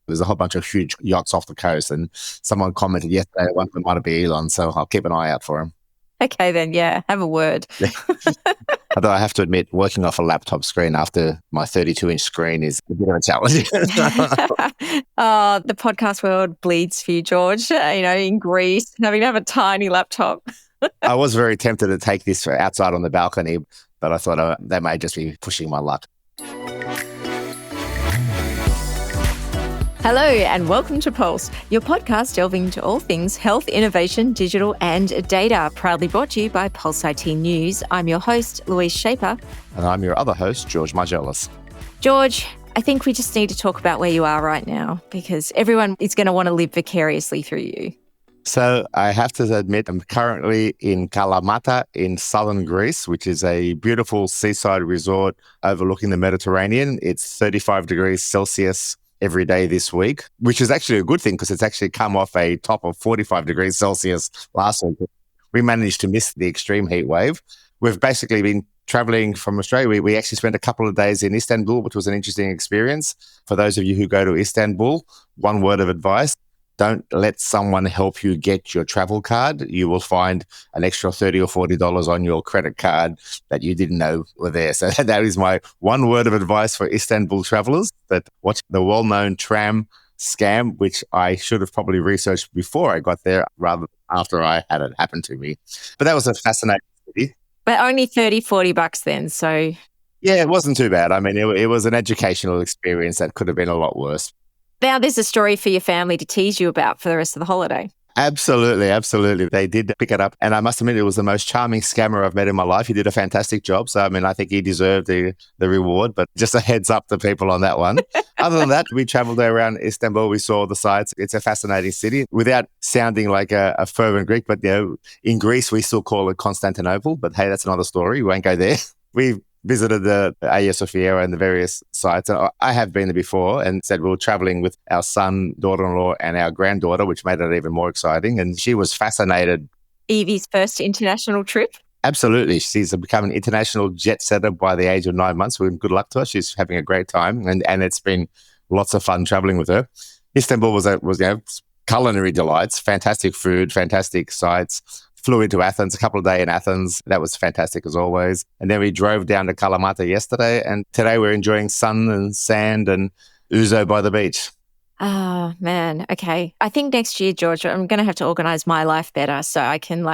There's a whole bunch of huge yachts off the coast, and someone commented yesterday one of them might be Elon, so I'll keep an eye out for him. Okay, then, yeah, have a word. Although I have to admit, working off a laptop screen after my 32-inch screen is a bit of a challenge. Oh, the podcast world bleeds for you, George. In Greece, having to have a tiny laptop. I was very tempted to take this outside on the balcony, but I thought they may just be pushing my luck. Hello and welcome to Pulse, your podcast delving into all things health, innovation, digital and data. Proudly brought to you by Pulse IT News. I'm your host, Louise Schaper. And I'm your other host, George Margelis. George, I think we just need to talk about where you are right now because everyone is going to want to live vicariously through you. So I have to admit, I'm currently in Kalamata in southern Greece, which is a beautiful seaside resort overlooking the Mediterranean. It's 35 degrees Celsius every day this week, which is actually a good thing because it's actually come off a top of 45 degrees Celsius last week. We managed to miss the extreme heat wave. We've basically been traveling from Australia. We actually spent a couple of days in Istanbul, which was an interesting experience. For those of you who go to Istanbul, one word of advice: don't let someone help you get your travel card. You will find an extra $30 or $40 on your credit card that you didn't know were there. So that is my one word of advice for Istanbul travelers, that watch the well-known tram scam, which I should have probably researched before I got there rather than after I had it happen to me. But that was a fascinating city. But only $30-$40 then, so... Yeah, it wasn't too bad. I mean, it was an educational experience that could have been a lot worse. Now there's a story for your family to tease you about for the rest of the holiday. Absolutely, absolutely. They did pick it up. And I must admit, it was the most charming scammer I've met in my life. He did a fantastic job. So, I mean, I think he deserved the reward, but just a heads up to people on that one. Other than that, we traveled around Istanbul. We saw the sights. It's a fascinating city without sounding like a fervent Greek. But, in Greece, we still call it Constantinople. But hey, that's another story. We won't go there. We visited the Hagia Sophia and the various sites. And I have been there before and said we were traveling with our son, daughter-in-law, and our granddaughter, which made it even more exciting. And she was fascinated. Evie's first international trip? Absolutely. She's become an international jet setter by the age of 9 months. Good luck to her. She's having a great time. And it's been lots of fun traveling with her. Istanbul was culinary delights, fantastic food, fantastic sights. Flew into Athens, a couple of days in Athens. That was fantastic as always. And then we drove down to Kalamata yesterday. And today we're enjoying sun and sand and ouzo by the beach. Oh, man. Okay. I think next year, George, I'm going to have to organize my life better so I can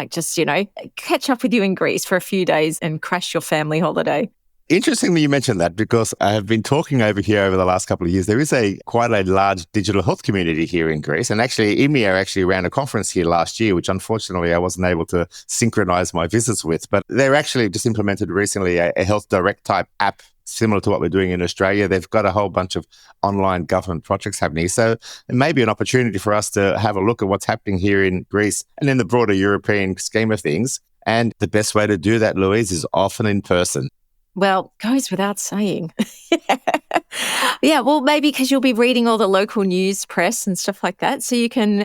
catch up with you in Greece for a few days and crash your family holiday. Interestingly, you mentioned that because I have been talking over the last couple of years. There is quite a large digital health community here in Greece. And actually, EMEA ran a conference here last year, which unfortunately I wasn't able to synchronize my visits with. But they're actually just implemented recently a Health Direct type app similar to what we're doing in Australia. They've got a whole bunch of online government projects happening. So it may be an opportunity for us to have a look at what's happening here in Greece and in the broader European scheme of things. And the best way to do that, Louise, is often in person. Well, goes without saying. Yeah, well, maybe because you'll be reading all the local news press and stuff like that. So you can,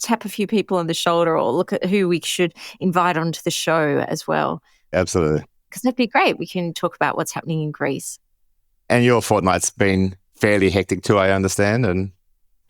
tap a few people on the shoulder or look at who we should invite onto the show as well. Absolutely. Because that'd be great. We can talk about what's happening in Greece. And your fortnight's been fairly hectic too, I understand. And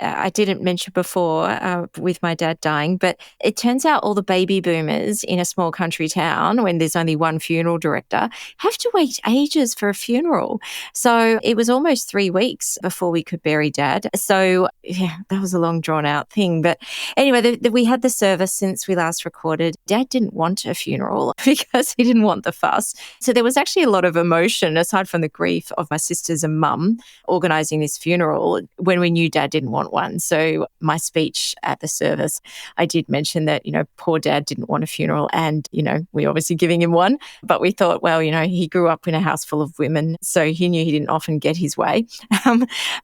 I didn't mention before with my dad dying, but it turns out all the baby boomers in a small country town, when there's only one funeral director, have to wait ages for a funeral. So it was almost 3 weeks before we could bury Dad. So yeah, that was a long drawn out thing. But anyway, we had the service since we last recorded. Dad didn't want a funeral because he didn't want the fuss. So there was actually a lot of emotion, aside from the grief of my sisters and mum organising this funeral, when we knew Dad didn't want one. So my speech at the service, I did mention that, poor Dad didn't want a funeral and, we're obviously giving him one. But we thought, well, he grew up in a house full of women, so he knew he didn't often get his way.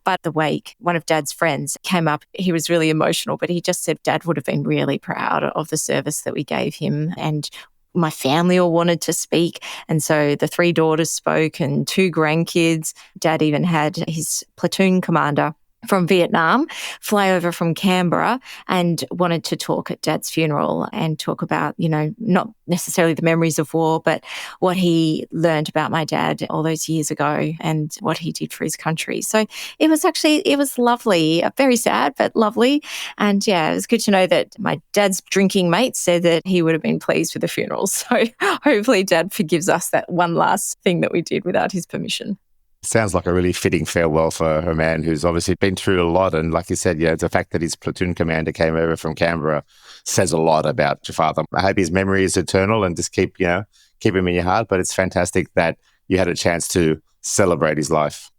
But the wake, one of Dad's friends came up. He was really emotional, but he just said Dad would have been really proud of the service that we gave him. And my family all wanted to speak. And so the 3 daughters spoke and 2 grandkids. Dad even had his platoon commander from Vietnam, fly over from Canberra, and wanted to talk at Dad's funeral and talk about, not necessarily the memories of war, but what he learned about my dad all those years ago and what he did for his country. So it was lovely, very sad, but lovely. And yeah, it was good to know that my dad's drinking mate said that he would have been pleased with the funeral. So hopefully Dad forgives us that one last thing that we did without his permission. Sounds like a really fitting farewell for a man who's obviously been through a lot. And like you said, the fact that his platoon commander came over from Canberra says a lot about your father. I hope his memory is eternal and just keep him in your heart. But it's fantastic that you had a chance to celebrate his life.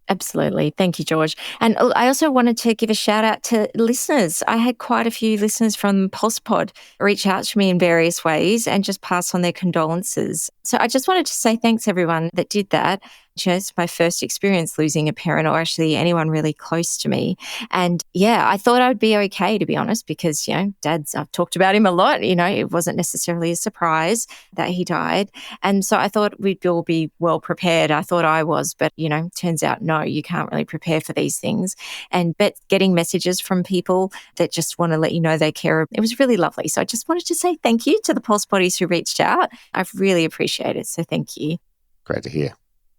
Absolutely. Thank you, George. And I also wanted to give a shout out to listeners. I had quite a few listeners from PulsePod reach out to me in various ways and just pass on their condolences. So I just wanted to say thanks everyone that did that. It's my first experience losing a parent or actually anyone really close to me. And yeah, I thought I'd be okay, to be honest, because, I've talked about him a lot. It wasn't necessarily a surprise that he died. And so I thought we'd all be well prepared. I thought I was, but, turns out, no, you can't really prepare for these things. But getting messages from people that just want to let you know they care, it was really lovely. So I just wanted to say thank you to the Pulse Bodies who reached out. I've really appreciated it. So thank you. Great to hear.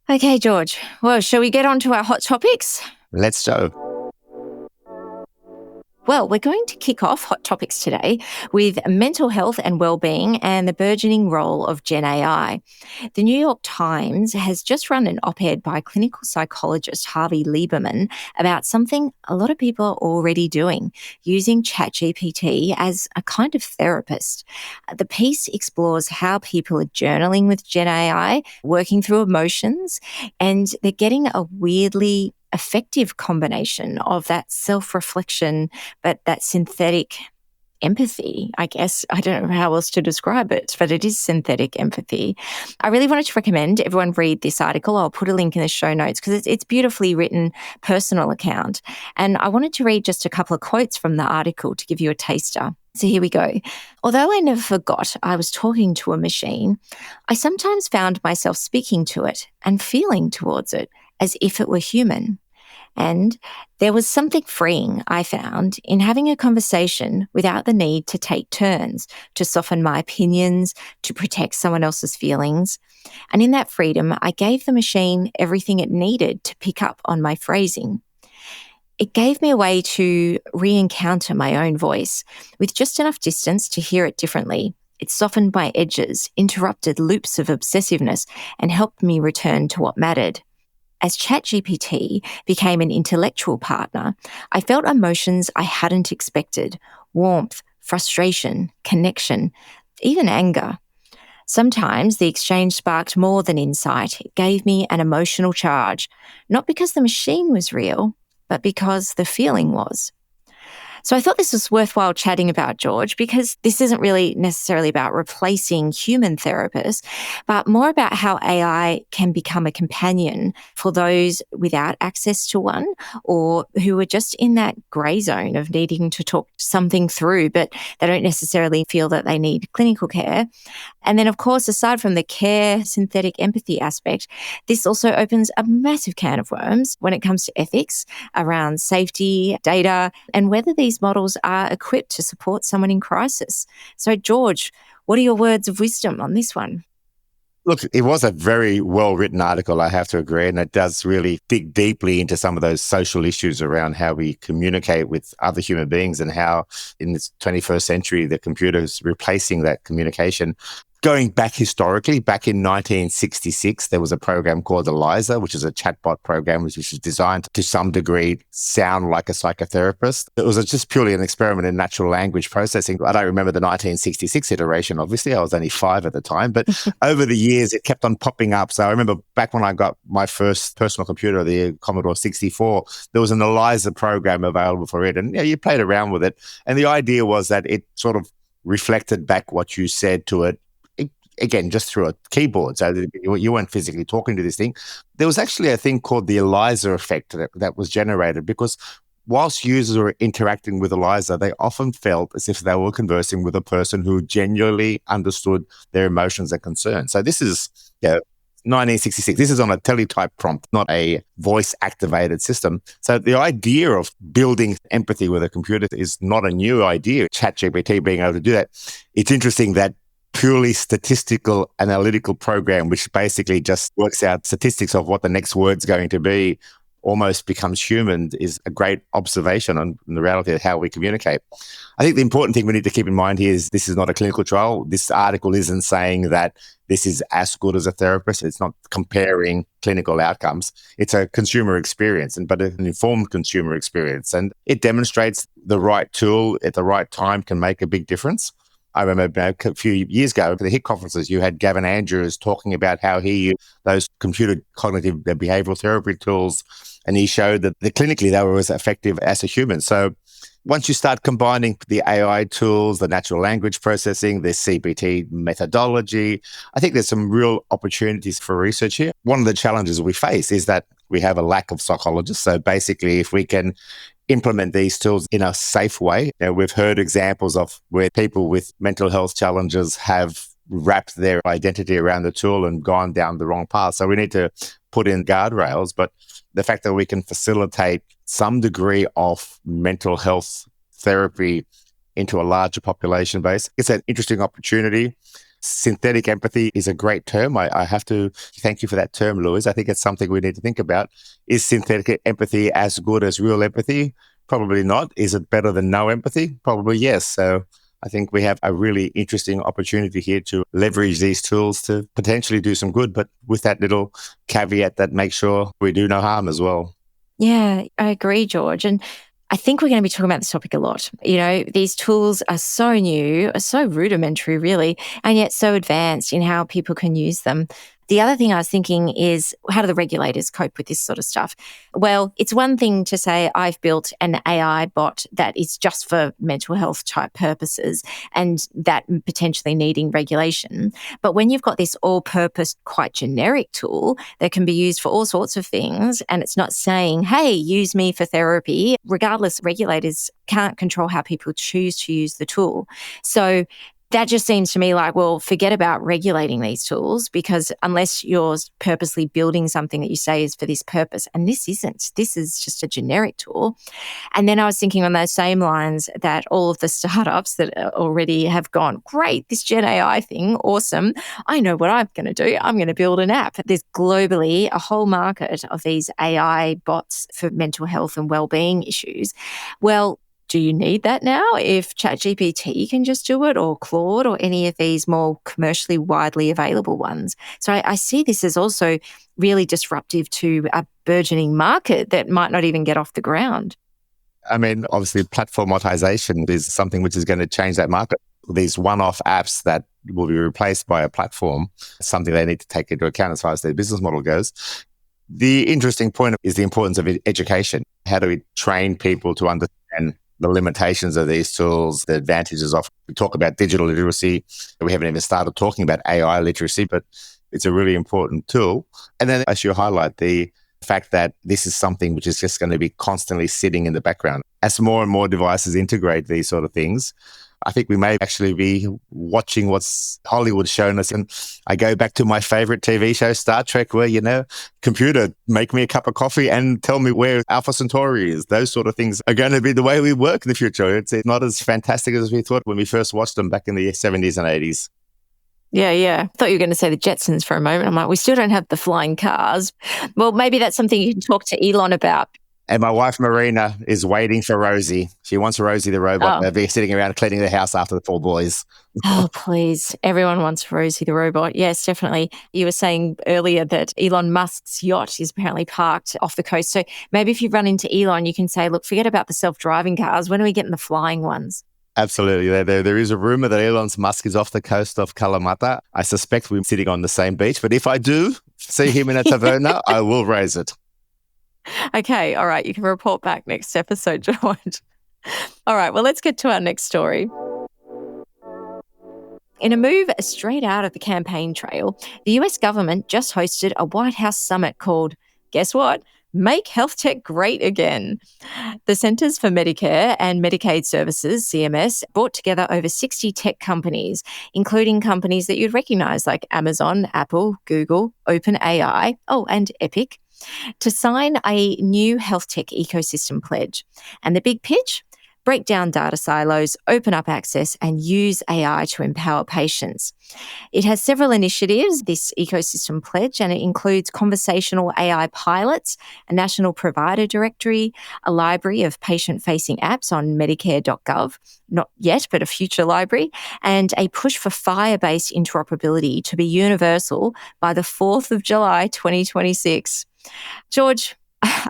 Okay, George. Well, shall we get on to our hot topics? Let's go. Well, we're going to kick off Hot Topics today with mental health and well-being and the burgeoning role of GenAI. The New York Times has just run an op-ed by clinical psychologist Harvey Lieberman about something a lot of people are already doing, using ChatGPT as a kind of therapist. The piece explores how people are journaling with GenAI, working through emotions, and they're getting a weirdly effective combination of that self-reflection, but that synthetic empathy, I guess. I don't know how else to describe it, but it is synthetic empathy. I really wanted to recommend everyone read this article. I'll put a link in the show notes because it's beautifully written personal account. And I wanted to read just a couple of quotes from the article to give you a taster. So here we go. Although I never forgot I was talking to a machine, I sometimes found myself speaking to it and feeling towards it as if it were human. And there was something freeing, I found, in having a conversation without the need to take turns, to soften my opinions, to protect someone else's feelings. And in that freedom, I gave the machine everything it needed to pick up on my phrasing. It gave me a way to re-encounter my own voice with just enough distance to hear it differently. It softened my edges, interrupted loops of obsessiveness, and helped me return to what mattered. As ChatGPT became an intellectual partner, I felt emotions I hadn't expected: warmth, frustration, connection, even anger. Sometimes the exchange sparked more than insight. It gave me an emotional charge, not because the machine was real, but because the feeling was. So I thought this was worthwhile chatting about, George, because this isn't really necessarily about replacing human therapists, but more about how AI can become a companion for those without access to one or who are just in that grey zone of needing to talk something through, but they don't necessarily feel that they need clinical care. And then, of course, aside from the care, synthetic empathy aspect, this also opens a massive can of worms when it comes to ethics around safety, data, and whether these models are equipped to support someone in crisis. So, George, what are your words of wisdom on this one? Look, it was a very well-written article, I have to agree, and it does really dig deeply into some of those social issues around how we communicate with other human beings and how in this 21st century, the computer is replacing that communication. Going back historically, back in 1966, there was a program called ELIZA, which is a chatbot program, which was designed to some degree sound like a psychotherapist. It was just purely an experiment in natural language processing. I don't remember the 1966 iteration, obviously. I was only 5 at the time. But over the years, it kept on popping up. So I remember back when I got my first personal computer, the Commodore 64, there was an ELIZA program available for it. And you played around with it. And the idea was that it sort of reflected back what you said to it, again, just through a keyboard. So you weren't physically talking to this thing. There was actually a thing called the ELIZA effect that was generated because whilst users were interacting with ELIZA, they often felt as if they were conversing with a person who genuinely understood their emotions and concerns. So this is 1966. This is on a teletype prompt, not a voice activated system. So the idea of building empathy with a computer is not a new idea. ChatGPT being able to do that. It's interesting that purely statistical analytical program, which basically just works out statistics of what the next word's going to be, almost becomes human, is a great observation on the reality of how we communicate. I think the important thing we need to keep in mind here is this is not a clinical trial. This article isn't saying that this is as good as a therapist. It's not comparing clinical outcomes. It's a consumer experience, but an informed consumer experience. And it demonstrates the right tool at the right time can make a big difference. I remember a few years ago for the HIT conferences, you had Gavin Andrews talking about how he used those computer cognitive behavioral therapy tools, and he showed that clinically they were as effective as a human. So once you start combining the AI tools, the natural language processing, the CPT methodology, I think there's some real opportunities for research here. One of the challenges we face is that we have a lack of psychologists. So basically, if we can implement these tools in a safe way. We've heard examples of where people with mental health challenges have wrapped their identity around the tool and gone down the wrong path. So we need to put in guardrails, but the fact that we can facilitate some degree of mental health therapy into a larger population base, it's an interesting opportunity. Synthetic empathy is a great term. I have to thank you for that term, Louise. I think it's something we need to think about. Is synthetic empathy as good as real empathy? Probably not. Is it better than no empathy? Probably yes. So I think we have a really interesting opportunity here to leverage these tools to potentially do some good, but with that little caveat that makes sure we do no harm as well. Yeah, I agree, George. And I think we're going to be talking about this topic a lot. These tools are so new, are so rudimentary, really, and yet so advanced in how people can use them. The other thing I was thinking is, how do the regulators cope with this sort of stuff? Well, it's one thing to say I've built an AI bot that is just for mental health type purposes and that potentially needing regulation. But when you've got this all-purpose, quite generic tool that can be used for all sorts of things, and it's not saying, hey, use me for therapy, regardless, regulators can't control how people choose to use the tool. So that just seems to me like, well, forget about regulating these tools, because unless you're purposely building something that you say is for this purpose, and this isn't, this is just a generic tool. And then I was thinking on those same lines that all of the startups that already have gone, great, this GenAI thing, awesome. I know what I'm going to do. I'm going to build an app. There's globally a whole market of these AI bots for mental health and well-being issues. Well, do you need that now if ChatGPT can just do it, or Claude, or any of these more commercially widely available ones? So I see this as also really disruptive to a burgeoning market that might not even get off the ground. I mean, obviously, platformatization is something which is going to change that market. These one-off apps that will be replaced by a platform, something they need to take into account as far as their business model goes. The interesting point is the importance of education. How do we train people to understand the limitations of these tools, the advantages of, we talk about digital literacy. We haven't even started talking about AI literacy, but it's a really important tool. And then as you highlight, the fact that this is something which is just going to be constantly sitting in the background. As more and more devices integrate these sort of things, I think we may actually be watching what's Hollywood shown us. And I go back to my favorite TV show, Star Trek, where, computer, make me a cup of coffee and tell me where Alpha Centauri is. Those sort of things are going to be the way we work in the future. It's not as fantastic as we thought when we first watched them back in the 70s and 80s. Yeah. I thought you were going to say the Jetsons for a moment. I'm like, we still don't have the flying cars. Well, maybe that's something you can talk to Elon about. And my wife, Marina, is waiting for Rosie. She wants Rosie the robot to be sitting around cleaning the house after the 4 boys. Oh, please. Everyone wants Rosie the robot. Yes, definitely. You were saying earlier that Elon Musk's yacht is apparently parked off the coast. So maybe if you run into Elon, you can say, look, forget about the self-driving cars. When are we getting the flying ones? Absolutely. There is a rumor that Elon Musk is off the coast of Kalamata. I suspect we're sitting on the same beach. But if I do see him in a taverna, I will raise it. Okay, all right. You can report back next episode, George. All right, well, let's get to our next story. In a move straight out of the campaign trail, the US government just hosted a White House summit called, guess what? Make HealthTech Great Again. The Centers for Medicare and Medicaid Services, CMS, brought together over 60 tech companies, including companies that you'd recognize like Amazon, Apple, Google, OpenAI, and Epic, to sign a new HealthTech Ecosystem pledge. And the big pitch? Break down data silos, open up access, and use AI to empower patients. It has several initiatives, this ecosystem pledge, and it includes conversational AI pilots, a national provider directory, a library of patient-facing apps on medicare.gov, not yet, but a future library, and a push for FHIR-based interoperability to be universal by the 4th of July, 2026. George,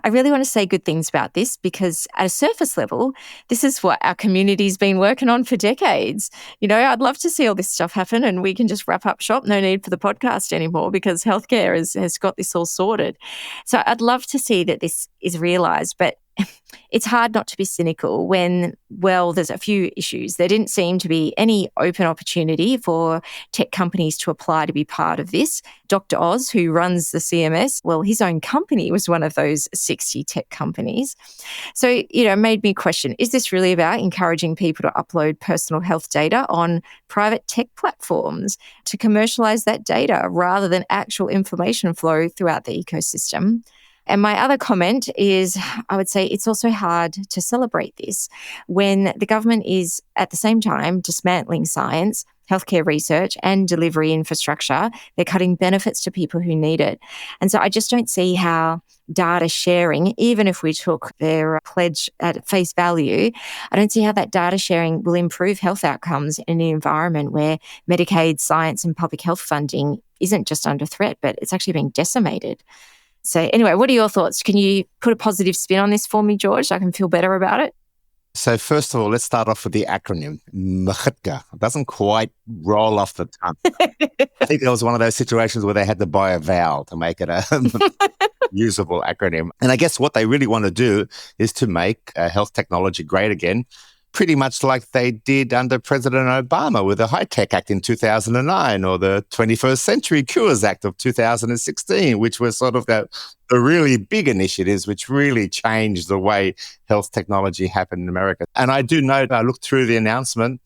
I really want to say good things about this because at a surface level, this is what our community's been working on for decades. I'd love to see all this stuff happen and we can just wrap up shop. No need for the podcast anymore because healthcare has got this all sorted. So I'd love to see that this is realised, but it's hard not to be cynical when, there's a few issues. There didn't seem to be any open opportunity for tech companies to apply to be part of this. Dr. Oz, who runs the CMS, his own company was one of those 60 tech companies. So, it made me question, is this really about encouraging people to upload personal health data on private tech platforms to commercialize that data rather than actual information flow throughout the ecosystem? And my other comment is, I would say it's also hard to celebrate this when the government is at the same time dismantling science, healthcare research and delivery infrastructure. They're cutting benefits to people who need it. And so I just don't see how data sharing, even if we took their pledge at face value, I don't see how that data sharing will improve health outcomes in an environment where Medicaid, science and public health funding isn't just under threat, but it's actually being decimated. So anyway, what are your thoughts? Can you put a positive spin on this for me, George, so I can feel better about it? So first of all, let's start off with the acronym, MHITGA. It doesn't quite roll off the tongue. I think there was one of those situations where they had to buy a vowel to make it a usable acronym. And I guess what they really want to do is to make health technology great again, pretty much like they did under President Obama with the HealthTech Act in 2009 or the 21st Century Cures Act of 2016, which were sort of the really big initiatives which really changed the way health technology happened in America. And I do note, I looked through the announcement,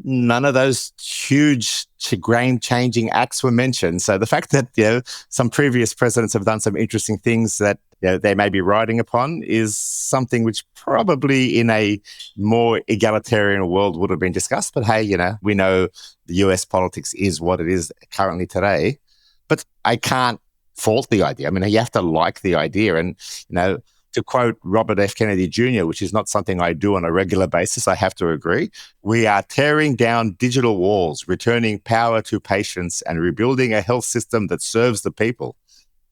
none of those huge game-changing acts were mentioned. So the fact that some previous presidents have done some interesting things that they may be riding upon is something which probably in a more egalitarian world would have been discussed. But hey, we know the US politics is what it is currently today. But I can't fault the idea. I mean, you have to like the idea. And, to quote Robert F. Kennedy Jr., which is not something I do on a regular basis, I have to agree. We are tearing down digital walls, returning power to patients, and rebuilding a health system that serves the people.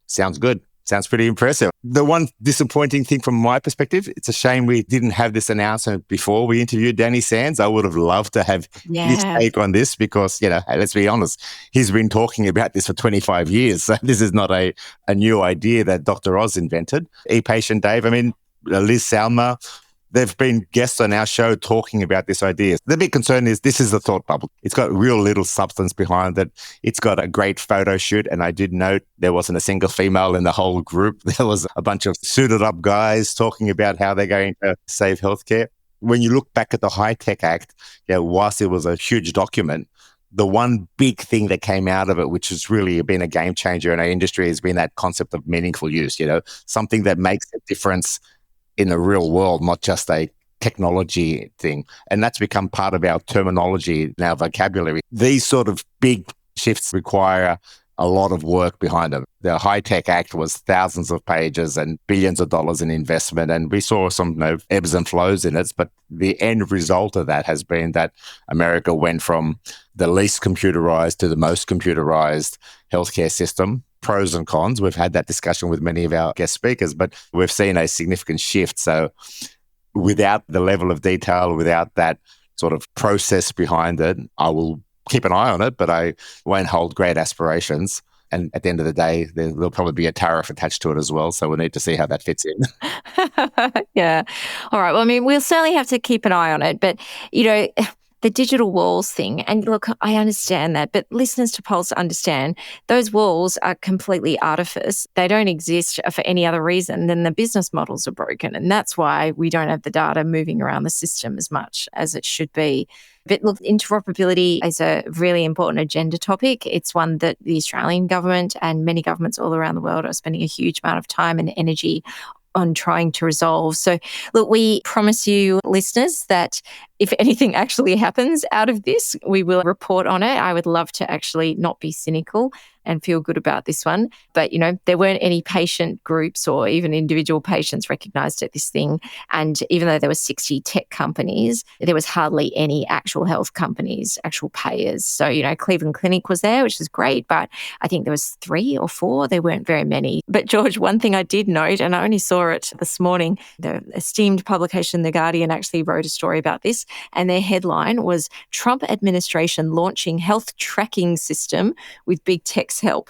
Sounds good. Sounds pretty impressive. The one disappointing thing from my perspective, it's a shame we didn't have this announcement before we interviewed Danny Sands. I would have loved to have his take on this because, let's be honest, he's been talking about this for 25 years. So this is not a new idea that Dr. Oz invented. E-Patient Dave, Liz Salma, they've been guests on our show talking about this idea. The big concern is this is a thought bubble. It's got real little substance behind it. It's got a great photo shoot. And I did note there wasn't a single female in the whole group. There was a bunch of suited up guys talking about how they're going to save healthcare. When you look back at the HealthTech Act, whilst it was a huge document, the one big thing that came out of it, which has really been a game changer in our industry, has been that concept of meaningful use, something that makes a difference in the real world, not just a technology thing. And that's become part of our terminology, our vocabulary. These sort of big shifts require a lot of work behind them. The HealthTech Act was thousands of pages and billions of dollars in investment. And we saw some ebbs and flows in it. But the end result of that has been that America went from the least computerized to the most computerized healthcare system. Pros and cons. We've had that discussion with many of our guest speakers, but we've seen a significant shift. So without the level of detail, without that sort of process behind it, I will keep an eye on it, but I won't hold great aspirations. And at the end of the day, there'll probably be a tariff attached to it as well. So we'll need to see how that fits in. Yeah. All right. Well, we'll certainly have to keep an eye on it. But, The digital walls thing, and look, I understand that, but listeners to Pulse understand those walls are completely artifice. They don't exist for any other reason than the business models are broken. And that's why we don't have the data moving around the system as much as it should be. But look, interoperability is a really important agenda topic. It's one that the Australian government and many governments all around the world are spending a huge amount of time and energy on trying to resolve. So, look, we promise you, listeners, that if anything actually happens out of this, we will report on it. I would love to actually not be cynical and feel good about this one. But, there weren't any patient groups or even individual patients recognised at this thing. And even though there were 60 tech companies, there was hardly any actual health companies, actual payers. So, Cleveland Clinic was there, which is great. But I think there was 3 or 4. There weren't very many. But George, one thing I did note, and I only saw it this morning, the esteemed publication The Guardian actually wrote a story about this. And their headline was Trump administration launching health tracking system with big tech's help.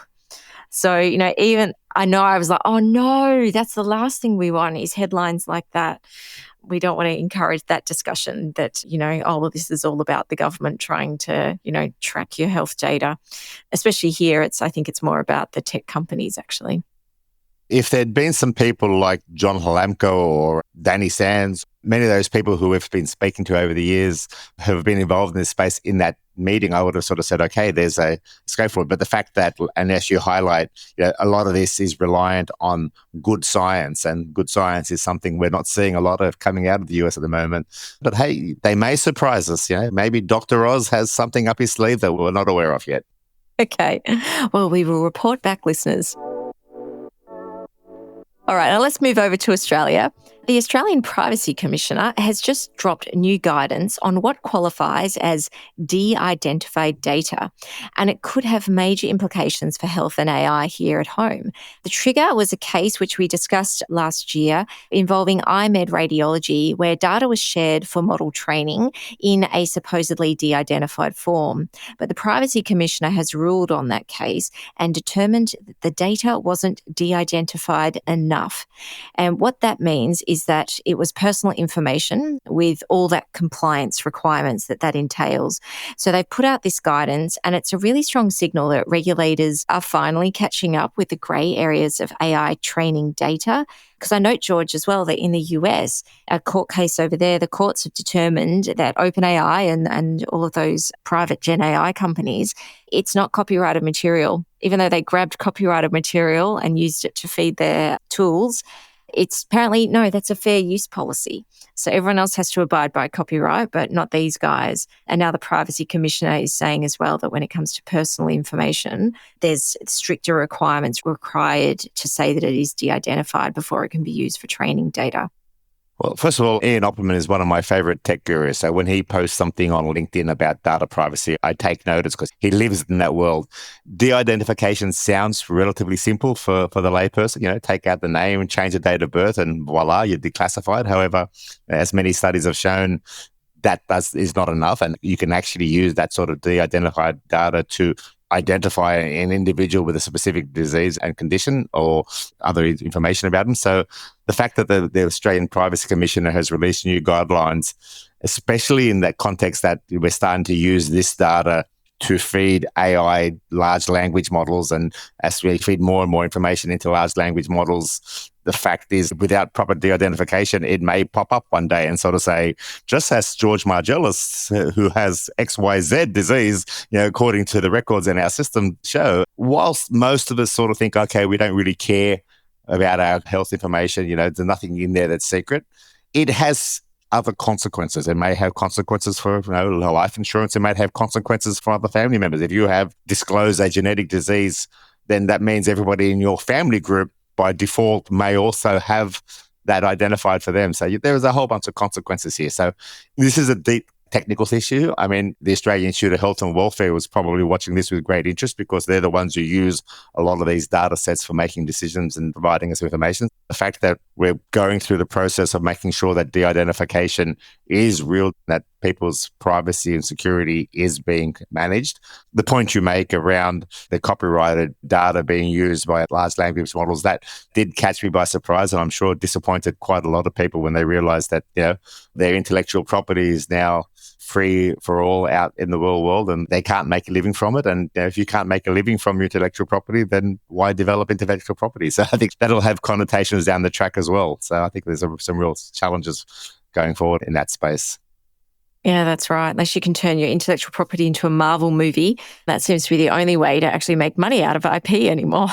So, even I know I was like, oh no, that's the last thing we want is headlines like that. We don't want to encourage that discussion that, well, this is all about the government trying to, track your health data. Especially here, I think it's more about the tech companies actually. If there'd been some people like John Halamko or Danny Sands, many of those people who we've been speaking to over the years who have been involved in this space in that meeting, I would have sort of said, okay, there's a scope for it. But the fact that, and as you highlight, a lot of this is reliant on good science, and good science is something we're not seeing a lot of coming out of the US at the moment. But hey, they may surprise us. Maybe Dr. Oz has something up his sleeve that we're not aware of yet. Okay. Well, we will report back, listeners. All right, now let's move over to Australia. The Australian Privacy Commissioner has just dropped new guidance on what qualifies as de-identified data, and it could have major implications for health and AI here at home. The trigger was a case which we discussed last year involving unmet radiology, where data was shared for model training in a supposedly de-identified form. But the Privacy Commissioner has ruled on that case and determined that the data wasn't de-identified enough. And what that means is that it was personal information with all that compliance requirements that entails. So they've put out this guidance, and it's a really strong signal that regulators are finally catching up with the grey areas of AI training data. Because I note, George, as well, that in the US, a court case over there, the courts have determined that OpenAI and all of those private GenAI companies, it's not copyrighted material. Even though they grabbed copyrighted material and used it to feed their tools, it's apparently, no, that's a fair use policy. So everyone else has to abide by copyright, but not these guys. And now the Privacy Commissioner is saying as well that when it comes to personal information, there's stricter requirements required to say that it is de-identified before it can be used for training data. Well, first of all, Ian Opperman is one of my favorite tech gurus. So when he posts something on LinkedIn about data privacy, I take notice because he lives in that world. De-identification sounds relatively simple for the layperson. Take out the name, change the date of birth, and voila, you're declassified. However, as many studies have shown, that is not enough. And you can actually use that sort of de-identified data to identify an individual with a specific disease and condition or other information about them. So the fact that the Australian Privacy Commissioner has released new guidelines, especially in that context that we're starting to use this data to feed AI large language models, and as we feed more and more information into large language models, the fact is, without proper de-identification, it may pop up one day and sort of say, just as George Margelis, who has XYZ disease, according to the records in our system show, whilst most of us sort of think, okay, we don't really care about our health information, there's nothing in there that's secret, it has other consequences. It may have consequences for life insurance. It might have consequences for other family members. If you have disclosed a genetic disease, then that means everybody in your family group by default may also have that identified for them. So there is a whole bunch of consequences here. So this is a deep technical issue. I mean, the Australian Institute of Health and Welfare was probably watching this with great interest because they're the ones who use a lot of these data sets for making decisions and providing us information. The fact that we're going through the process of making sure that de-identification is real, that people's privacy and security is being managed. The point you make around the copyrighted data being used by large language models, that did catch me by surprise, and I'm sure disappointed quite a lot of people when they realized that, their intellectual property is now free for all out in the real world and they can't make a living from it. And if you can't make a living from your intellectual property, then why develop intellectual property? So I think that'll have connotations down the track as well. So I think there's some real challenges going forward in that space. Yeah, that's right. Unless you can turn your intellectual property into a Marvel movie, that seems to be the only way to actually make money out of IP anymore.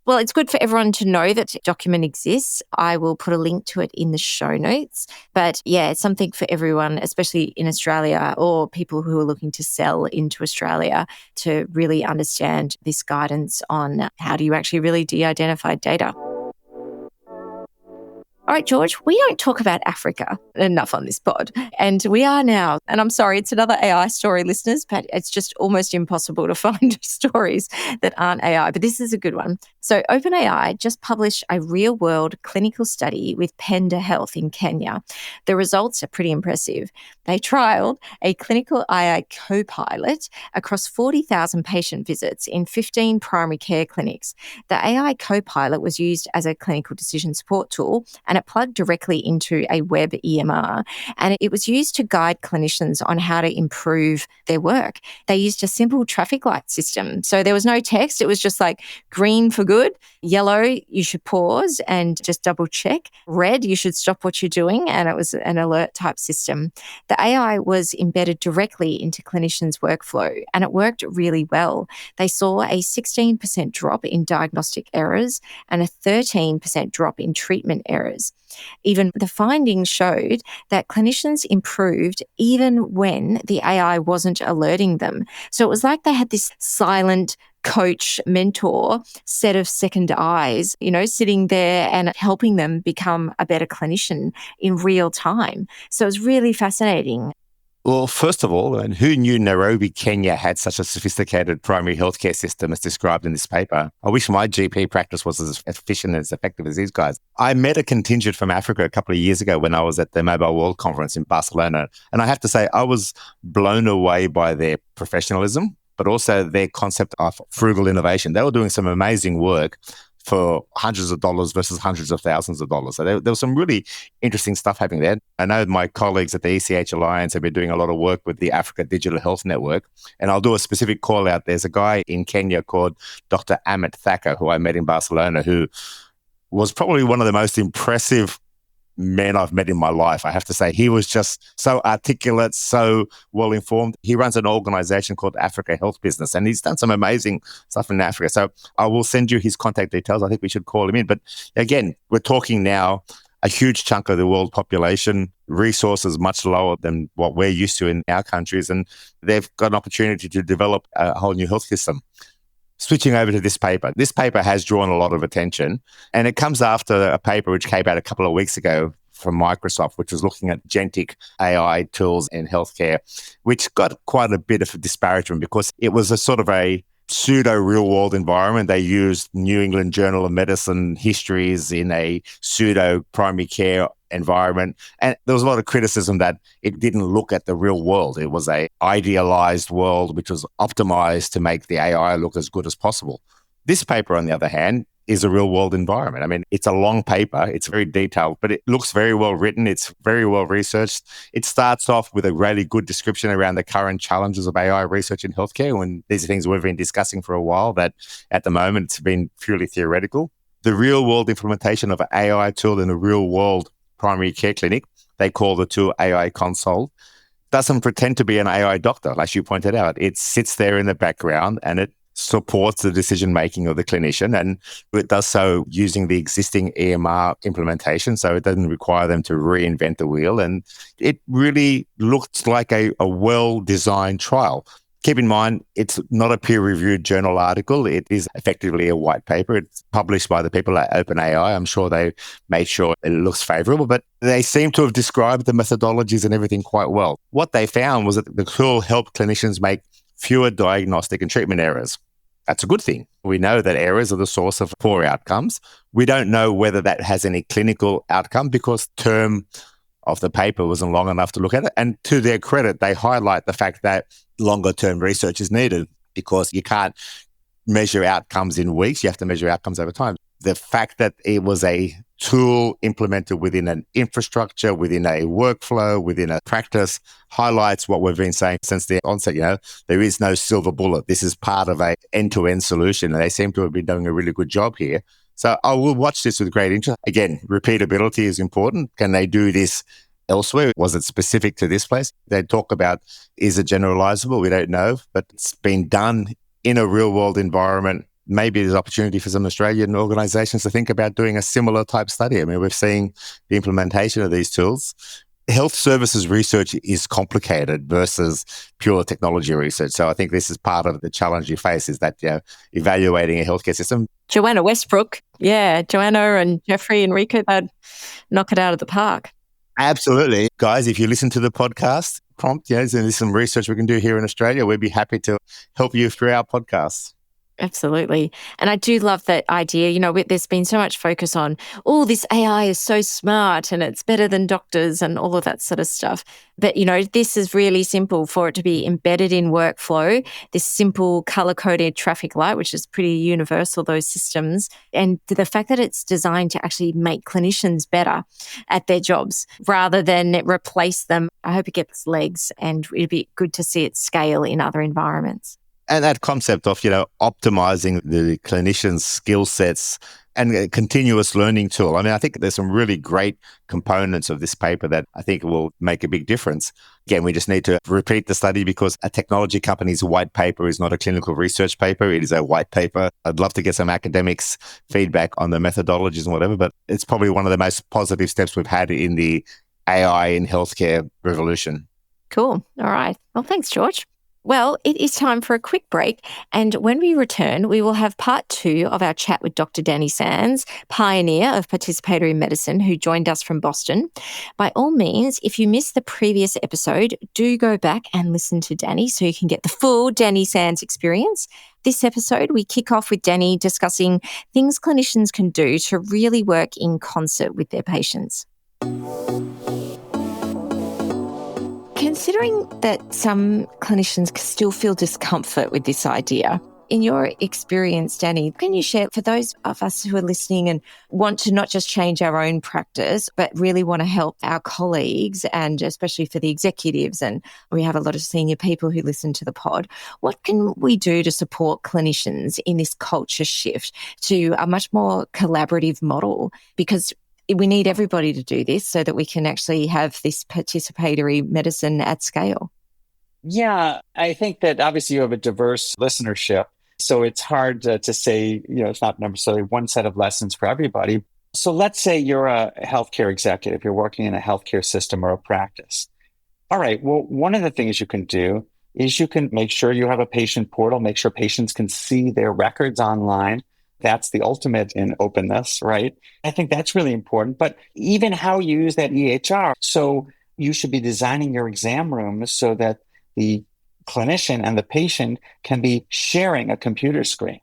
Well, it's good for everyone to know that document exists. I will put a link to it in the show notes. But yeah, it's something for everyone, especially in Australia or people who are looking to sell into Australia, to really understand this guidance on how do you actually really de-identify data. All right, George, we don't talk about Africa enough on this pod. And we are now, and I'm sorry, it's another AI story, listeners, but it's just almost impossible to find stories that aren't AI. But this is a good one. So OpenAI just published a real-world clinical study with Penda Health in Kenya. The results are pretty impressive. They trialled a clinical AI co-pilot across 40,000 patient visits in 15 primary care clinics. The AI co-pilot was used as a clinical decision support tool, and it plugged directly into a web EMR. And it was used to guide clinicians on how to improve their work. They used a simple traffic light system. So there was no text. It was just like green for good, yellow, you should pause and just double check. Red, you should stop what you're doing. And it was an alert type system. The AI was embedded directly into clinicians' workflow, and it worked really well. They saw a 16% drop in diagnostic errors and a 13% drop in treatment errors. Even the findings showed that clinicians improved even when the AI wasn't alerting them. So it was like they had this silent coach, mentor, set of second eyes, sitting there and helping them become a better clinician in real time. So it was really fascinating. Well, first of all, and who knew Nairobi, Kenya had such a sophisticated primary healthcare system as described in this paper? I wish my GP practice was as efficient and as effective as these guys. I met a contingent from Africa a couple of years ago when I was at the Mobile World Conference in Barcelona. And I have to say, I was blown away by their professionalism, but also their concept of frugal innovation. They were doing some amazing work for hundreds of dollars versus hundreds of thousands of dollars. So there was some really interesting stuff happening there. I know my colleagues at the ECH Alliance have been doing a lot of work with the Africa Digital Health Network, and I'll do a specific call out. There's a guy in Kenya called Dr. Amit Thacker, who I met in Barcelona, who was probably one of the most impressive men I've met in my life. I have to say, he was just so articulate, so well informed. He runs an organization called Africa Health Business, and he's done some amazing stuff in Africa. So I will send you his contact details. I think we should call him in. But again, we're talking now a huge chunk of the world population, resources much lower than what we're used to in our countries, and they've got an opportunity to develop a whole new health system. Switching over to this paper has drawn a lot of attention, and it comes after a paper which came out a couple of weeks ago from Microsoft, which was looking at agentic AI tools in healthcare, which got quite a bit of a disparagement because it was a sort of a pseudo real world environment. They used New England Journal of Medicine histories in a pseudo primary care environment. And there was a lot of criticism that it didn't look at the real world. It was a idealized world, which was optimized to make the AI look as good as possible. This paper, on the other hand, is a real world environment. I mean, it's a long paper. It's very detailed, but it looks very well written. It's very well researched. It starts off with a really good description around the current challenges of AI research in healthcare. When these are things we've been discussing for a while, that at the moment it's been purely theoretical. The real world implementation of an AI tool in a real world primary care clinic, they call the tool AI Console, doesn't pretend to be an AI doctor, like you pointed out. It sits there in the background and it supports the decision-making of the clinician, and it does so using the existing EMR implementation, so it doesn't require them to reinvent the wheel, and it really looks like a well-designed trial. Keep in mind, it's not a peer-reviewed journal article. It is effectively a white paper. It's published by the people at OpenAI. I'm sure they made sure it looks favorable, but they seem to have described the methodologies and everything quite well. What they found was that the tool helped clinicians make fewer diagnostic and treatment errors. That's a good thing. We know that errors are the source of poor outcomes. We don't know whether that has any clinical outcome because term of the paper wasn't long enough to look at it. And to their credit, they highlight the fact that longer term research is needed because you can't measure outcomes in weeks. You have to measure outcomes over time. The fact that it was a tool implemented within an infrastructure, within a workflow, within a practice highlights what we've been saying since the onset. There is no silver bullet. This is part of a end-to-end solution. And they seem to have been doing a really good job here. So I will watch this with great interest. Again, repeatability is important. Can they do this elsewhere? Was it specific to this place? They talk about, is it generalizable? We don't know, but it's been done in a real world environment. Maybe there's opportunity for some Australian organizations to think about doing a similar type study. I mean, we're seeing the implementation of these tools. Health services research is complicated versus pure technology research. So I think this is part of the challenge you face is that, evaluating a healthcare system. Joanna Westbrook. Yeah, Joanna and Jeffrey and Rico, they'd knock it out of the park. Absolutely. Guys, if you listen to the podcast, prompt, there's some research we can do here in Australia. We'd be happy to help you through our podcast. Absolutely. And I do love that idea. There's been so much focus on, this AI is so smart and it's better than doctors and all of that sort of stuff. But, this is really simple for it to be embedded in workflow, this simple color-coded traffic light, which is pretty universal, those systems. And the fact that it's designed to actually make clinicians better at their jobs rather than replace them. I hope it gets legs and it'd be good to see it scale in other environments. And that concept of, optimizing the clinician's skill sets and a continuous learning tool. I mean, I think there's some really great components of this paper that I think will make a big difference. Again, we just need to repeat the study because a technology company's white paper is not a clinical research paper. It is a white paper. I'd love to get some academics' feedback on the methodologies and whatever, but it's probably one of the most positive steps we've had in the AI in healthcare revolution. Cool. All right. Well, thanks, George. Well, it is time for a quick break. And when we return, we will have part 2 of our chat with Dr. Danny Sands, pioneer of participatory medicine, who joined us from Boston. By all means, if you missed the previous episode, do go back and listen to Danny so you can get the full Danny Sands experience. This episode, we kick off with Danny discussing things clinicians can do to really work in concert with their patients. Considering that some clinicians still feel discomfort with this idea, in your experience, Danny, can you share for those of us who are listening and want to not just change our own practice, but really want to help our colleagues and especially for the executives, and we have a lot of senior people who listen to the pod, what can we do to support clinicians in this culture shift to a much more collaborative model? Because we need everybody to do this so that we can actually have this participatory medicine at scale. Yeah, I think that obviously you have a diverse listenership. So it's hard to say, it's not necessarily one set of lessons for everybody. So let's say you're a healthcare executive, you're working in a healthcare system or a practice. All right, well, one of the things you can do is you can make sure you have a patient portal, make sure patients can see their records online. That's the ultimate in openness, right? I think that's really important. But even how you use that EHR. So you should be designing your exam room so that the clinician and the patient can be sharing a computer screen.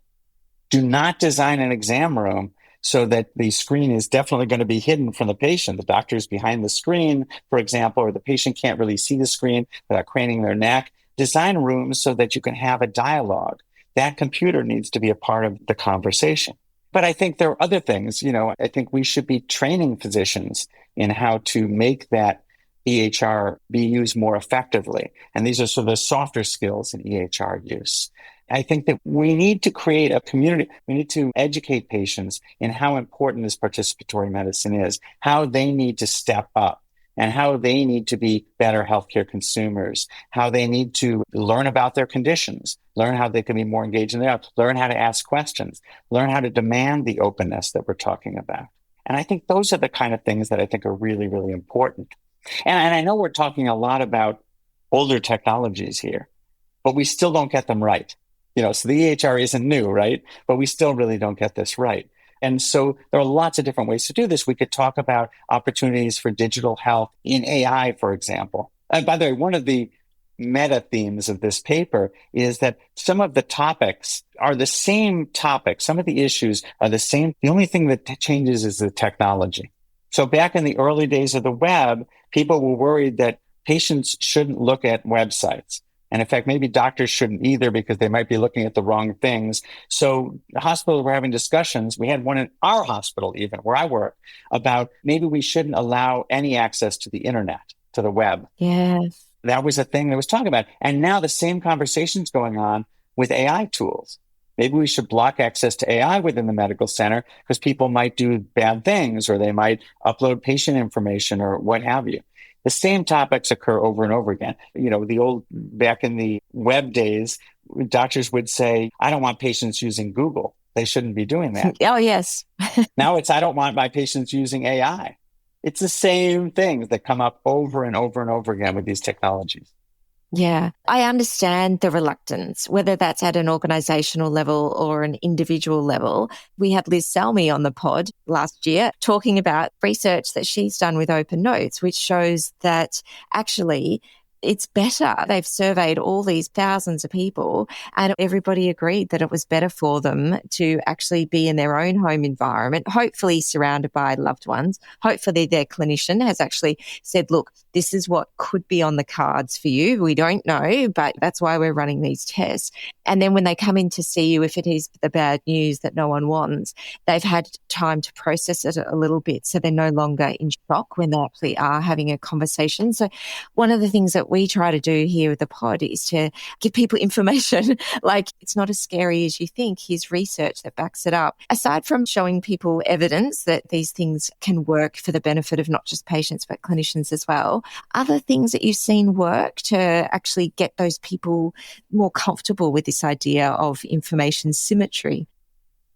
Do not design an exam room so that the screen is definitely going to be hidden from the patient. The doctor is behind the screen, for example, or the patient can't really see the screen without craning their neck. Design rooms so that you can have a dialogue. That computer needs to be a part of the conversation. But I think there are other things, I think we should be training physicians in how to make that EHR be used more effectively. And these are sort of the softer skills in EHR use. I think that we need to create a community. We need to educate patients in how important this participatory medicine is, how they need to step up, and how they need to be better healthcare consumers, how they need to learn about their conditions, learn how they can be more engaged in their health, learn how to ask questions, learn how to demand the openness that we're talking about. And I think those are the kind of things that I think are really, really important. And I know we're talking a lot about older technologies here, but we still don't get them right. So the EHR isn't new, right? But we still really don't get this right. And so there are lots of different ways to do this. We could talk about opportunities for digital health in AI, for example. And by the way, one of the meta themes of this paper is that some of the topics are the same topics. Some of the issues are the same. The only thing that changes is the technology. So back in the early days of the web, people were worried that patients shouldn't look at websites. And in fact, maybe doctors shouldn't either because they might be looking at the wrong things. So the hospitals were having discussions. We had one in our hospital, even where I work, about maybe we shouldn't allow any access to the internet, to the web. Yes. That was a thing that was talking about. And now the same conversation's going on with AI tools. Maybe we should block access to AI within the medical center because people might do bad things or they might upload patient information or what have you. The same topics occur over and over again. Back in the web days, doctors would say, I don't want patients using Google. They shouldn't be doing that. Oh, yes. Now it's, I don't want my patients using AI. It's the same things that come up over and over and over again with these technologies. Yeah, I understand the reluctance, whether that's at an organizational level or an individual level. We had Liz Salmi on the pod last year talking about research that she's done with Open Notes, which shows that actually it's better. They've surveyed all these thousands of people and everybody agreed that it was better for them to actually be in their own home environment, hopefully surrounded by loved ones. Hopefully their clinician has actually said, look, this is what could be on the cards for you. We don't know, but that's why we're running these tests. And then when they come in to see you, if it is the bad news that no one wants, they've had time to process it a little bit. So they're no longer in shock when they actually are having a conversation. So one of the things that we try to do here with the pod is to give people information like it's not as scary as you think. Here's research that backs it up. Aside from showing people evidence that these things can work for the benefit of not just patients, but clinicians as well, other things that you've seen work to actually get those people more comfortable with this idea of information symmetry?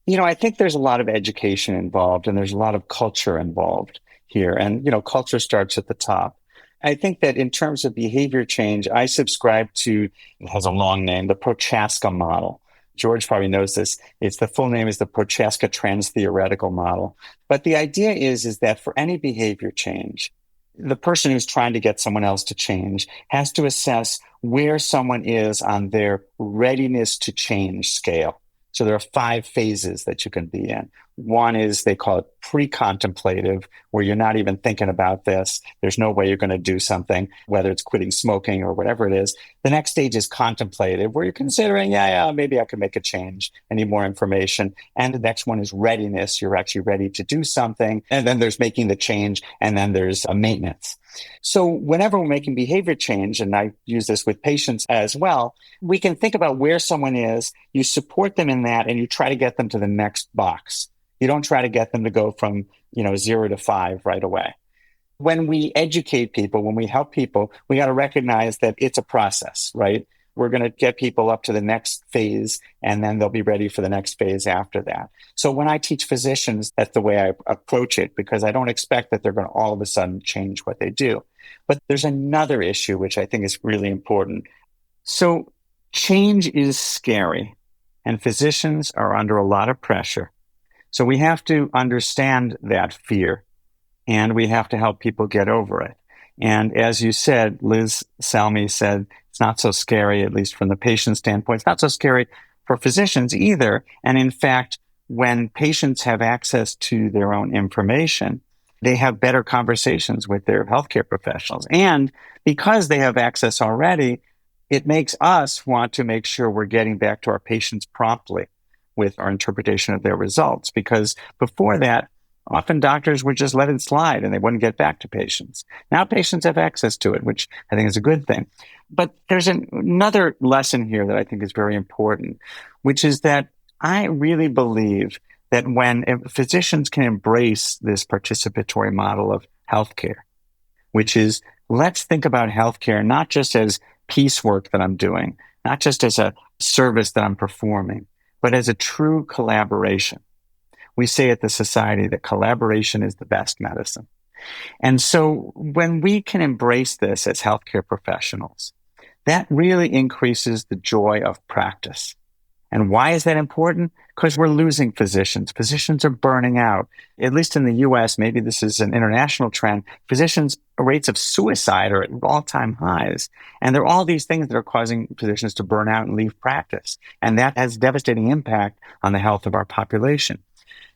I think there's a lot of education involved and there's a lot of culture involved here. And, culture starts at the top. I think that in terms of behavior change, I subscribe to, it has a long name, the Prochaska model. George probably knows this. The full name is the Prochaska Trans-Theoretical Model. But the idea is that for any behavior change, the person who's trying to get someone else to change has to assess where someone is on their readiness to change scale. So there are 5 phases that you can be in. One is, they call it pre-contemplative, where you're not even thinking about this. There's no way you're going to do something, whether it's quitting smoking or whatever it is. The next stage is contemplative, where you're considering, maybe I could make a change. I need more information. And the next one is readiness. You're actually ready to do something. And then there's making the change. And then there's a maintenance. So whenever we're making behavior change, and I use this with patients as well, we can think about where someone is, you support them in that, and you try to get them to the next box. You don't try to get them to go from, 0 to 5 right away. When we educate people, when we help people, we got to recognize that it's a process, right? We're going to get people up to the next phase, and then they'll be ready for the next phase after that. So when I teach physicians, that's the way I approach it, because I don't expect that they're going to all of a sudden change what they do. But there's another issue, which I think is really important. So change is scary, and physicians are under a lot of pressure. So we have to understand that fear, and we have to help people get over it. And as you said, Liz Salmi said, it's not so scary, at least from the patient standpoint. It's not so scary for physicians either. And in fact, when patients have access to their own information, they have better conversations with their healthcare professionals. And because they have access already, it makes us want to make sure we're getting back to our patients promptly with our interpretation of their results. Because before that, often doctors would just let it slide and they wouldn't get back to patients. Now patients have access to it, which I think is a good thing. But there's another lesson here that I think is very important, which is that I really believe that when physicians can embrace this participatory model of healthcare, which is, let's think about healthcare not just as piecework that I'm doing, not just as a service that I'm performing, but as a true collaboration. We say at the society that collaboration is the best medicine. And so when we can embrace this as healthcare professionals, that really increases the joy of practice. And why is that important? Because we're losing physicians. Physicians are burning out. At least in the US, maybe this is an international trend, physicians' rates of suicide are at all-time highs. And there are all these things that are causing physicians to burn out and leave practice. And that has devastating impact on the health of our population.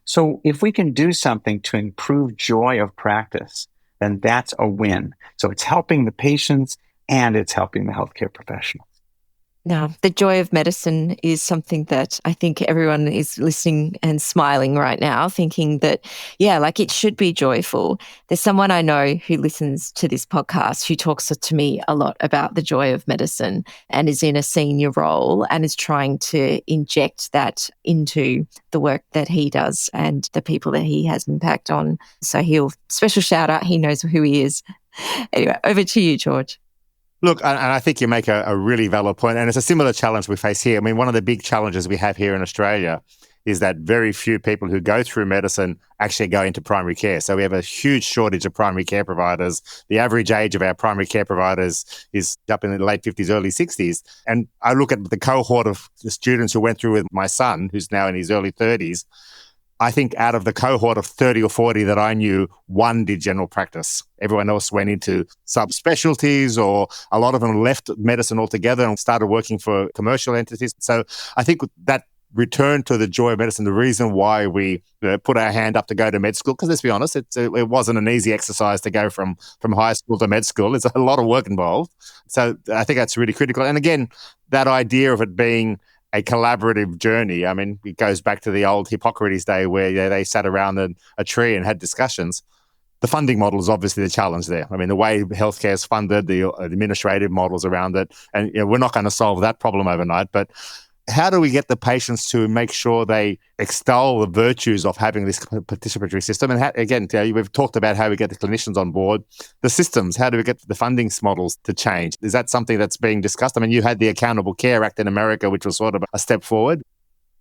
So if we can do something to improve joy of practice, then that's a win. So it's helping the patients and it's helping the healthcare professionals. Now, the joy of medicine is something that I think everyone is listening and smiling right now, thinking that, yeah, like it should be joyful. There's someone I know who listens to this podcast who talks to me a lot about the joy of medicine and is in a senior role and is trying to inject that into the work that he does and the people that he has impact on. So special shout out, he knows who he is. Anyway, over to you, George. Look, and I think you make a really valid point, and it's a similar challenge we face here. I mean, one of the big challenges we have here in Australia is that very few people who go through medicine actually go into primary care. So we have a huge shortage of primary care providers. The average age of our primary care providers is up in the late 50s, early 60s. And I look at the cohort of the students who went through with my son, who's now in his early 30s. I think out of the cohort of 30 or 40 that I knew, one did general practice. Everyone else went into subspecialties, or a lot of them left medicine altogether and started working for commercial entities. So I think that return to the joy of medicine, the reason why we put our hand up to go to med school, because let's be honest, it wasn't an easy exercise to go from high school to med school. There's a lot of work involved. So I think that's really critical. And again, that idea of it being a collaborative journey. I mean, it goes back to the old Hippocrates day where they sat around a tree and had discussions. The funding model is obviously the challenge there. I mean, the way healthcare is funded, the administrative models around it, and we're not going to solve that problem overnight. But how do we get the patients to make sure they extol the virtues of having this participatory system? And again, we've talked about how we get the clinicians on board. The systems, how do we get the funding models to change? Is that something that's being discussed? I mean, you had the Accountable Care Act in America, which was sort of a step forward.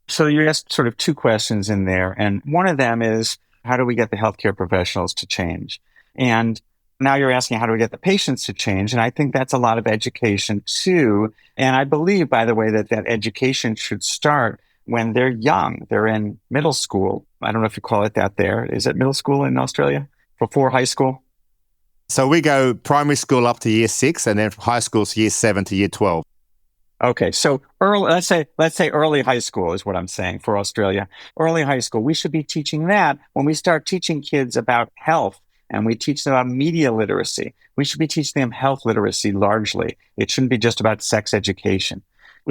So you asked sort of two questions in there. And one of them is, how do we get the healthcare professionals to change? And now you're asking, how do we get the patients to change? And I think that's a lot of education too. And I believe, by the way, that education should start when they're young. They're in middle school. I don't know if you call it that there. Is it middle school in Australia before high school? So we go primary school up to year 6, and then high school's year 7 to year 12. Okay, so let's say early high school is what I'm saying for Australia. Early high school, we should be teaching that when we start teaching kids about health. And we teach them about media literacy. We should be teaching them health literacy largely. It shouldn't be just about sex education.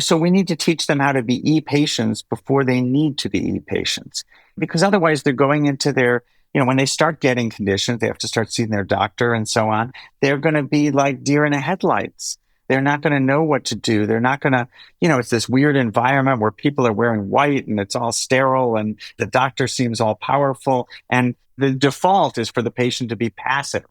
So we need to teach them how to be e-patients before they need to be e-patients. Because otherwise they're going into their, when they start getting conditions, they have to start seeing their doctor and so on. They're going to be like deer in the headlights. They're not going to know what to do. They're not going to, it's this weird environment where people are wearing white and it's all sterile and the doctor seems all powerful. And the default is for the patient to be passive.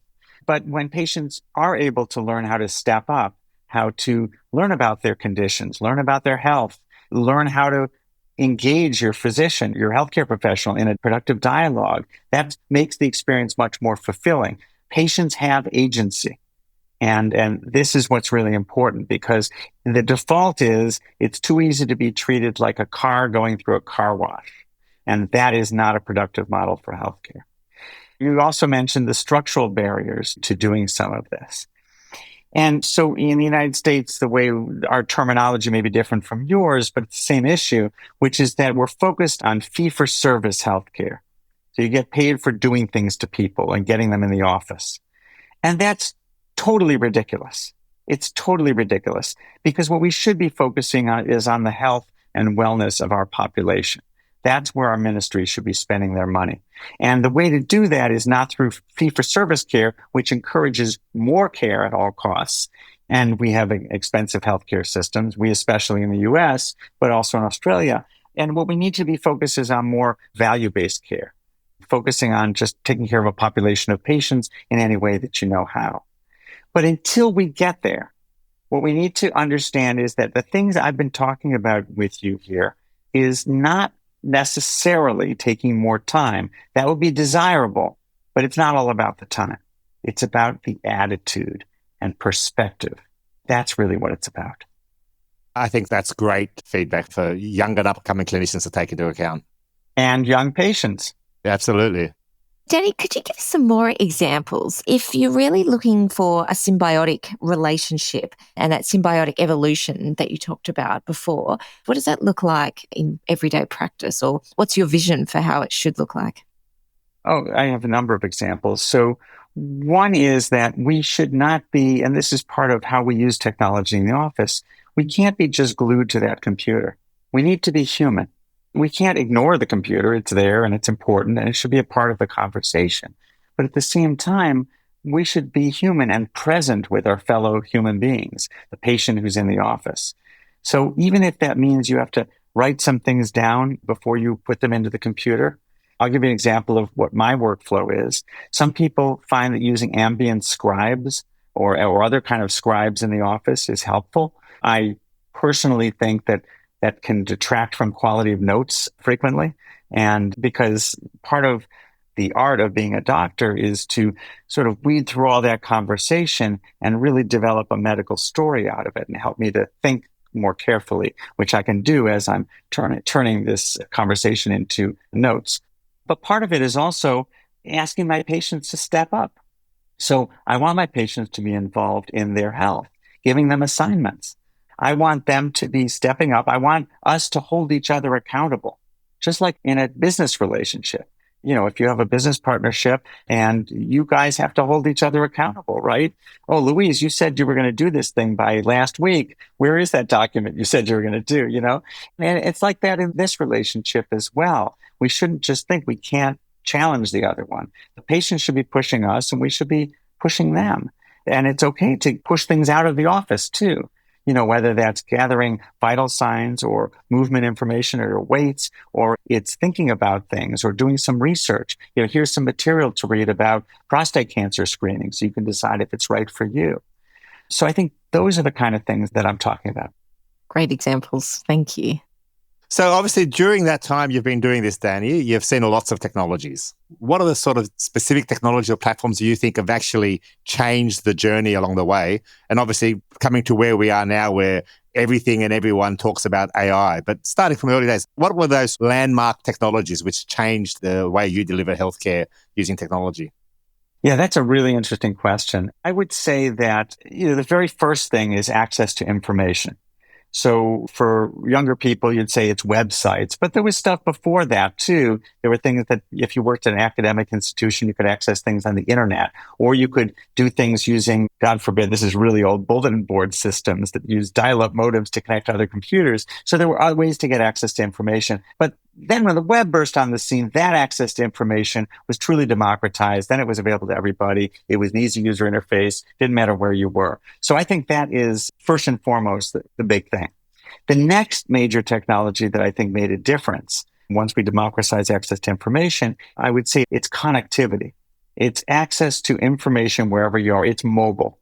But when patients are able to learn how to step up, how to learn about their conditions, learn about their health, learn how to engage your physician, your healthcare professional in a productive dialogue, that makes the experience much more fulfilling. Patients have agency. And this is what's really important, because the default is it's too easy to be treated like a car going through a car wash. And that is not a productive model for healthcare. You also mentioned the structural barriers to doing some of this. And so in the United States, the way our terminology may be different from yours, but it's the same issue, which is that we're focused on fee-for-service healthcare. So you get paid for doing things to people and getting them in the office. And that's totally ridiculous. It's totally ridiculous, because what we should be focusing on is on the health and wellness of our population. That's where our ministries should be spending their money. And the way to do that is not through fee-for-service care, which encourages more care at all costs. And we have expensive healthcare systems, we especially in the US, but also in Australia. And what we need to be focused is on more value-based care, focusing on just taking care of a population of patients in any way that you know how. But until we get there, what we need to understand is that the things I've been talking about with you here is not necessarily taking more time. That would be desirable, but it's not all about the time. It's about the attitude and perspective. That's really what it's about. I think that's great feedback for young and upcoming clinicians to take into account. And young patients. Absolutely. Danny, could you give us some more examples? If you're really looking for a symbiotic relationship and that symbiotic evolution that you talked about before, what does that look like in everyday practice, or what's your vision for how it should look like? Oh, I have a number of examples. So one is that we should not be, and this is part of how we use technology in the office, we can't be just glued to that computer. We need to be human. We can't ignore the computer. It's there and it's important and it should be a part of the conversation. But at the same time, we should be human and present with our fellow human beings, the patient who's in the office. So even if that means you have to write some things down before you put them into the computer, I'll give you an example of what my workflow is. Some people find that using ambient scribes or other kind of scribes in the office is helpful. I personally think that that can detract from quality of notes frequently. And because part of the art of being a doctor is to sort of weed through all that conversation and really develop a medical story out of it and help me to think more carefully, which I can do as I'm turning this conversation into notes. But part of it is also asking my patients to step up. So I want my patients to be involved in their health, giving them assignments. I want them to be stepping up. I want us to hold each other accountable, just like in a business relationship. If you have a business partnership and you guys have to hold each other accountable, right? Oh, Louise, you said you were going to do this thing by last week. Where is that document you said you were going to do, And it's like that in this relationship as well. We shouldn't just think we can't challenge the other one. The patient should be pushing us and we should be pushing them. And it's okay to push things out of the office too. Whether that's gathering vital signs or movement information or weights, or it's thinking about things or doing some research. Here's some material to read about prostate cancer screening so you can decide if it's right for you. So I think those are the kind of things that I'm talking about. Great examples. Thank you. So obviously during that time you've been doing this, Danny, you've seen lots of technologies. What are the sort of specific technology or platforms you think have actually changed the journey along the way? And obviously coming to where we are now, where everything and everyone talks about AI. But starting from early days, what were those landmark technologies which changed the way you deliver healthcare using technology? Yeah, that's a really interesting question. I would say that, the very first thing is access to information. So for younger people, you'd say it's websites, but there was stuff before that too. There were things that if you worked at an academic institution, you could access things on the internet, or you could do things using, God forbid, this is really old, bulletin board systems that use dial-up modems to connect to other computers. So there were other ways to get access to information. But then when the web burst on the scene, that access to information was truly democratized. Then it was available to everybody. It was an easy user interface. Didn't matter where you were. So I think that is first and foremost the big thing. The next major technology that I think made a difference once we democratized access to information, I would say it's connectivity. It's access to information wherever you are. It's mobile.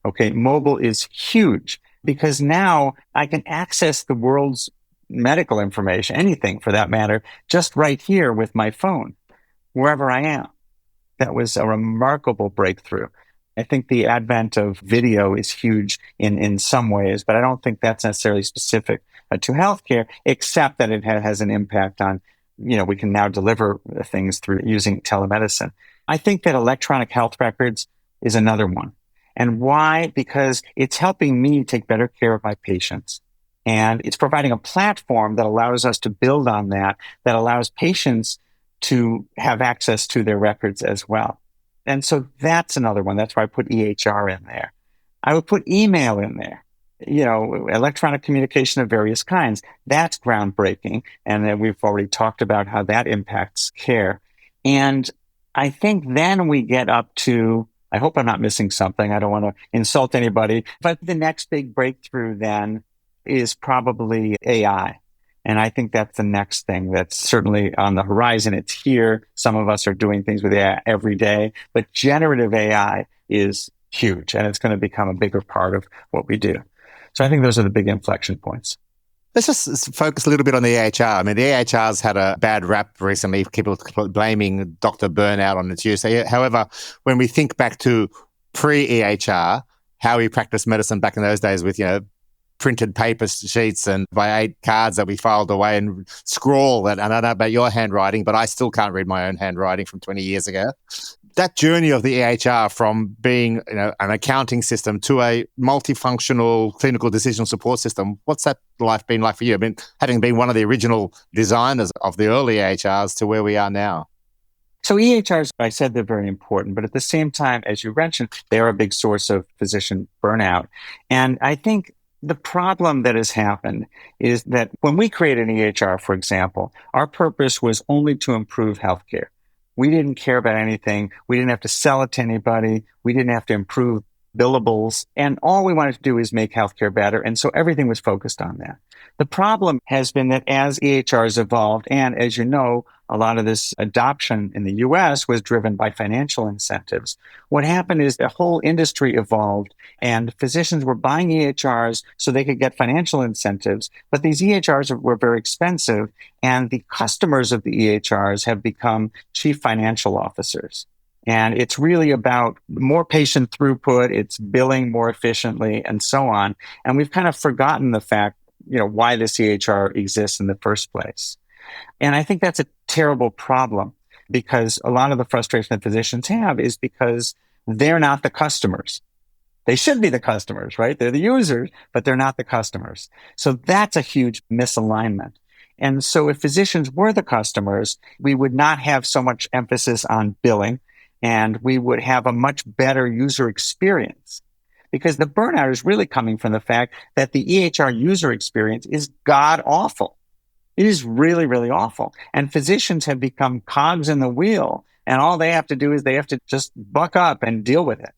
Okay. Mobile is huge because now I can access the world's medical information, anything for that matter, just right here with my phone, wherever I am. That was a remarkable breakthrough. I think the advent of video is huge in some ways, but I don't think that's necessarily specific to healthcare, except that it has an impact on, we can now deliver things through using telemedicine. I think that electronic health records is another one. And why? Because it's helping me take better care of my patients. And it's providing a platform that allows us to build on that allows patients to have access to their records as well. And so that's another one. That's why I put EHR in there. I would put email in there, electronic communication of various kinds. That's groundbreaking. And then we've already talked about how that impacts care. And I think then we get up to, I hope I'm not missing something. I don't want to insult anybody, but the next big breakthrough then is probably AI. And I think that's the next thing that's certainly on the horizon. It's here. Some of us are doing things with AI every day, but generative AI is huge and it's going to become a bigger part of what we do. So I think those are the big inflection points. Let's just focus a little bit on the EHR. I mean, the EHR's had a bad rap recently, people blaming Dr. Burnout on its use. However, when we think back to pre-EHR, how we practiced medicine back in those days with, printed paper sheets and by 8 cards that we filed away and scrawl. And I don't know about your handwriting, but I still can't read my own handwriting from 20 years ago. That journey of the EHR from being an accounting system to a multifunctional clinical decision support system, what's that life been like for you? I mean, having been one of the original designers of the early EHRs to where we are now. So EHRs, I said they're very important, but at the same time, as you mentioned, they are a big source of physician burnout. And I think the problem that has happened is that when we created an EHR, for example, our purpose was only to improve healthcare. We didn't care about anything. We didn't have to sell it to anybody. We didn't have to improve billables. And all we wanted to do is make healthcare better. And so everything was focused on that. The problem has been that as EHRs evolved, and as you know, a lot of this adoption in the US was driven by financial incentives. What happened is the whole industry evolved and physicians were buying EHRs so they could get financial incentives. But these EHRs were very expensive, and the customers of the EHRs have become chief financial officers. And it's really about more patient throughput, it's billing more efficiently, and so on. And we've kind of forgotten the fact, why this EHR exists in the first place. And I think that's a terrible problem, because a lot of the frustration that physicians have is because they're not the customers. They should be the customers, right? They're the users, but they're not the customers. So that's a huge misalignment. And so if physicians were the customers, we would not have so much emphasis on billing, and we would have a much better user experience. Because the burnout is really coming from the fact that the EHR user experience is god awful. It is really, really awful. And physicians have become cogs in the wheel, and all they have to do is they have to just buck up and deal with it.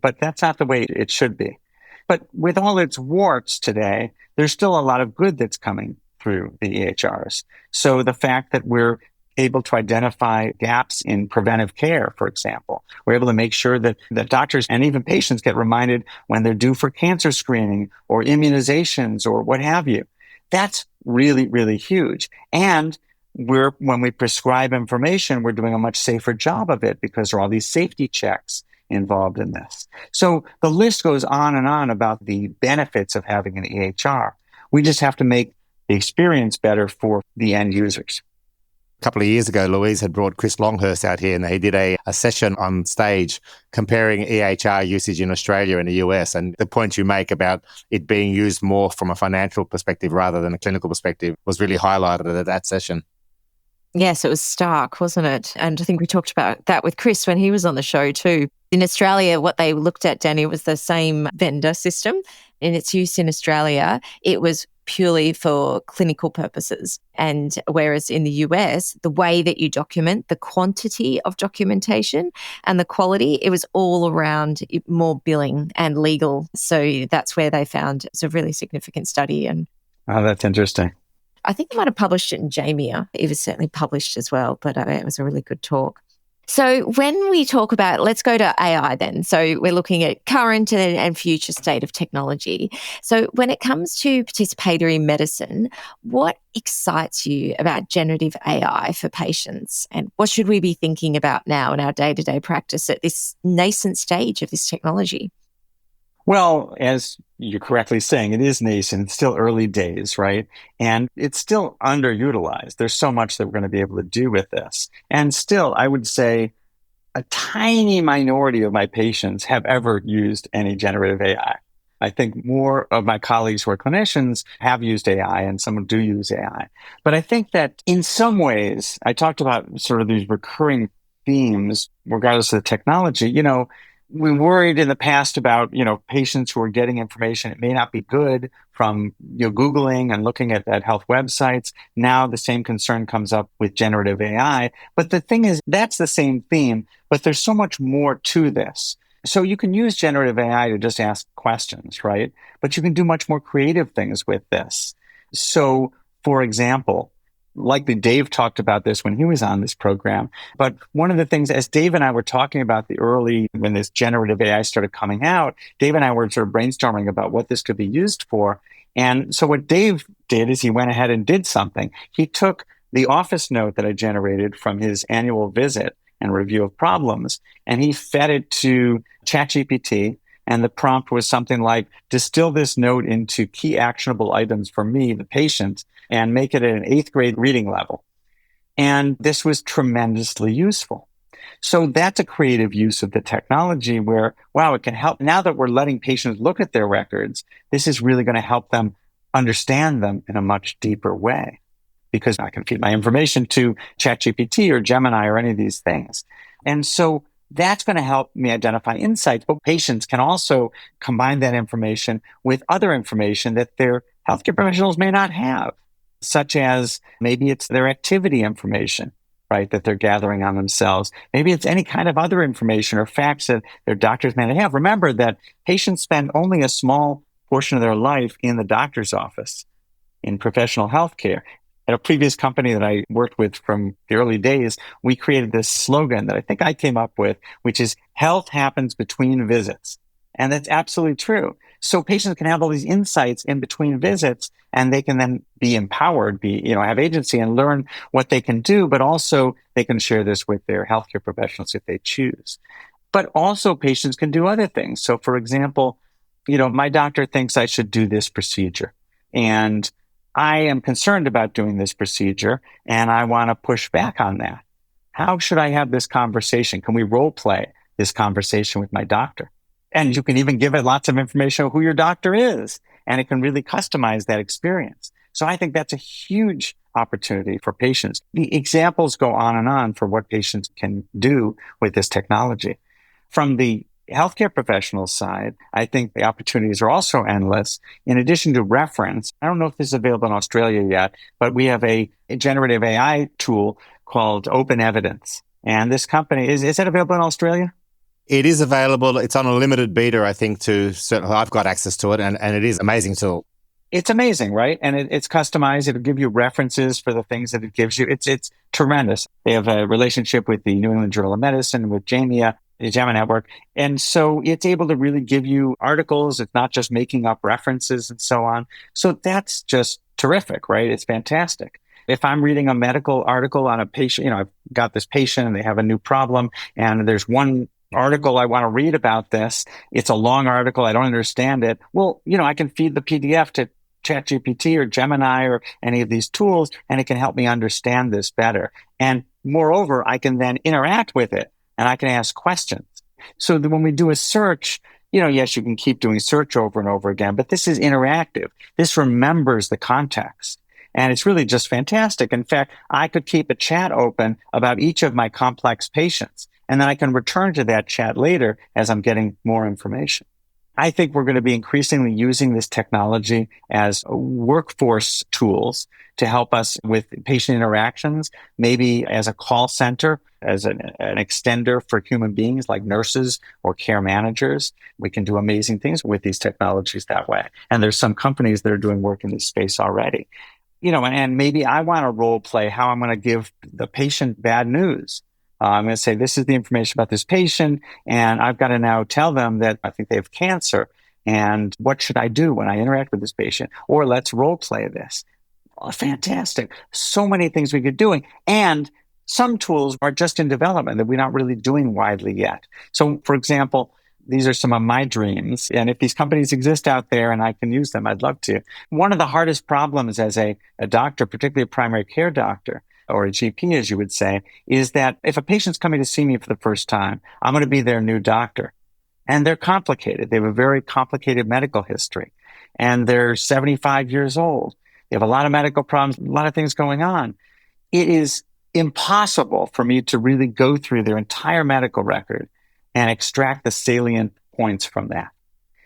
But that's not the way it should be. But with all its warts today, there's still a lot of good that's coming through the EHRs. So the fact that we're able to identify gaps in preventive care, for example. We're able to make sure that doctors and even patients get reminded when they're due for cancer screening or immunizations or what have you. That's really, really huge. And when we prescribe information, we're doing a much safer job of it because there are all these safety checks involved in this. So the list goes on and on about the benefits of having an EHR. We just have to make the experience better for the end users. A couple of years ago, Louise had brought Chris Longhurst out here, and he did a session on stage comparing EHR usage in Australia and the US. And the point you make about it being used more from a financial perspective rather than a clinical perspective was really highlighted at that session. Yes, it was stark, wasn't it? And I think we talked about that with Chris when he was on the show too. In Australia, what they looked at, Danny, was the same vendor system. In its use in Australia, it was purely for clinical purposes. And whereas in the US, the way that you document, the quantity of documentation and the quality, it was all around more billing and legal. So that's where they found it's a really significant study. And oh, that's interesting. I think they might have published it in JAMIA. It was certainly published as well, but it was a really good talk. So when we talk about, let's go to AI then. So we're looking at current and future state of technology. So when it comes to participatory medicine, what excites you about generative AI for patients? And what should we be thinking about now in our day-to-day practice at this nascent stage of this technology? Well, as you're correctly saying, it is nascent. It's still early days, right? And it's still underutilized. There's so much that we're going to be able to do with this. And still, I would say a tiny minority of my patients have ever used any generative AI. I think more of my colleagues who are clinicians have used AI, and some do use AI. But I think that in some ways, I talked about sort of these recurring themes, regardless of the technology. We worried in the past about, patients who are getting information. It may not be good from, Googling and looking at health websites. Now the same concern comes up with generative AI. But the thing is, that's the same theme, but there's so much more to this. So you can use generative AI to just ask questions, right? But you can do much more creative things with this. So, for example, likely Dave talked about this when he was on this program. But one of the things, as Dave and I were talking about when this generative AI started coming out, Dave and I were sort of brainstorming about what this could be used for. And so what Dave did is he went ahead and did something. He took the office note that I generated from his annual visit and review of problems, and he fed it to ChatGPT, And the prompt was something like, distill this note into key actionable items for me, the patient, and make it at an 8th grade reading level. And this was tremendously useful. So that's a creative use of the technology where, wow, it can help. Now that we're letting patients look at their records, this is really going to help them understand them in a much deeper way, because I can feed my information to ChatGPT or Gemini or any of these things. And so that's going to help me identify insights. But patients can also combine that information with other information that their healthcare professionals may not have, such as maybe it's their activity information, right, that they're gathering on themselves. Maybe it's any kind of other information or facts that their doctors may not have. Remember that patients spend only a small portion of their life in the doctor's office in professional healthcare. At a previous company that I worked with from the early days, we created this slogan that I think I came up with, which is health happens between visits. And that's absolutely true. So patients can have all these insights in between visits, and they can then be empowered, have agency and learn what they can do, but also they can share this with their healthcare professionals if they choose. But also patients can do other things. So for example, my doctor thinks I should do this procedure, and I am concerned about doing this procedure and I want to push back on that. How should I have this conversation? Can we role play this conversation with my doctor? And you can even give it lots of information on who your doctor is, and it can really customize that experience. So I think that's a huge opportunity for patients. The examples go on and on for what patients can do with this technology. From the healthcare professional side, I think the opportunities are also endless. In addition to reference, I don't know if this is available in Australia yet, but we have a generative AI tool called Open Evidence. And this company, is that available in Australia? It is available. It's on a limited beta, I think, certainly I've got access to it, and it is an amazing tool. It's amazing, right? And it's customized. It'll give you references for the things that it gives you. It's tremendous. They have a relationship with the New England Journal of Medicine, with JAMA, the JAMA Network. And so it's able to really give you articles. It's not just making up references and so on. So that's just terrific, right? It's fantastic. If I'm reading a medical article on a patient, I've got this patient and they have a new problem, and there's one article I want to read about this. It's a long article. I don't understand it. Well, I can feed the PDF to ChatGPT or Gemini or any of these tools, and it can help me understand this better. And moreover, I can then interact with it and I can ask questions. So that when we do a search, yes, you can keep doing search over and over again, but this is interactive. This remembers the context. And it's really just fantastic. In fact, I could keep a chat open about each of my complex patients, and then I can return to that chat later as I'm getting more information. I think we're going to be increasingly using this technology as workforce tools to help us with patient interactions, maybe as a call center, as an extender for human beings like nurses or care managers. We can do amazing things with these technologies that way. And there's some companies that are doing work in this space already. And maybe I want to role play how I'm going to give the patient bad news. I'm going to say, this is the information about this patient, and I've got to now tell them that I think they have cancer. And what should I do when I interact with this patient? Or let's role play this. Oh, fantastic. So many things we could do. And some tools are just in development that we're not really doing widely yet. So, for example, these are some of my dreams. And if these companies exist out there and I can use them, I'd love to. One of the hardest problems as a doctor, particularly a primary care doctor, or a GP, as you would say, is that if a patient's coming to see me for the first time, I'm going to be their new doctor. And they're complicated. They have a very complicated medical history. And they're 75 years old. They have a lot of medical problems, a lot of things going on. It is impossible for me to really go through their entire medical record and extract the salient points from that.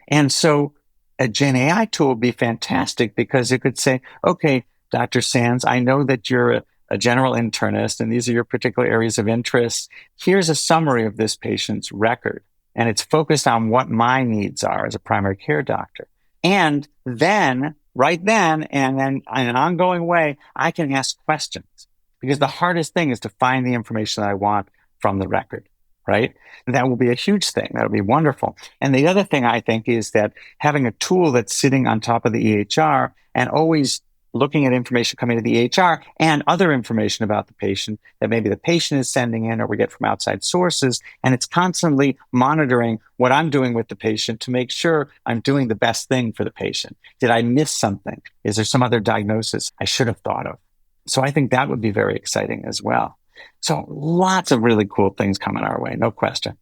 And so a GenAI tool would be fantastic because it could say, okay, Dr. Sands, I know that you're a general internist, and these are your particular areas of interest. Here's a summary of this patient's record, and it's focused on what my needs are as a primary care doctor. And then, right then, and then in an ongoing way, I can ask questions, because the hardest thing is to find the information that I want from the record, right? And that will be a huge thing. That will be wonderful. And the other thing I think is that having a tool that's sitting on top of the EHR and always looking at information coming to the EHR and other information about the patient that maybe the patient is sending in or we get from outside sources. And it's constantly monitoring what I'm doing with the patient to make sure I'm doing the best thing for the patient. Did I miss something? Is there some other diagnosis I should have thought of? So I think that would be very exciting as well. So lots of really cool things coming our way, no question.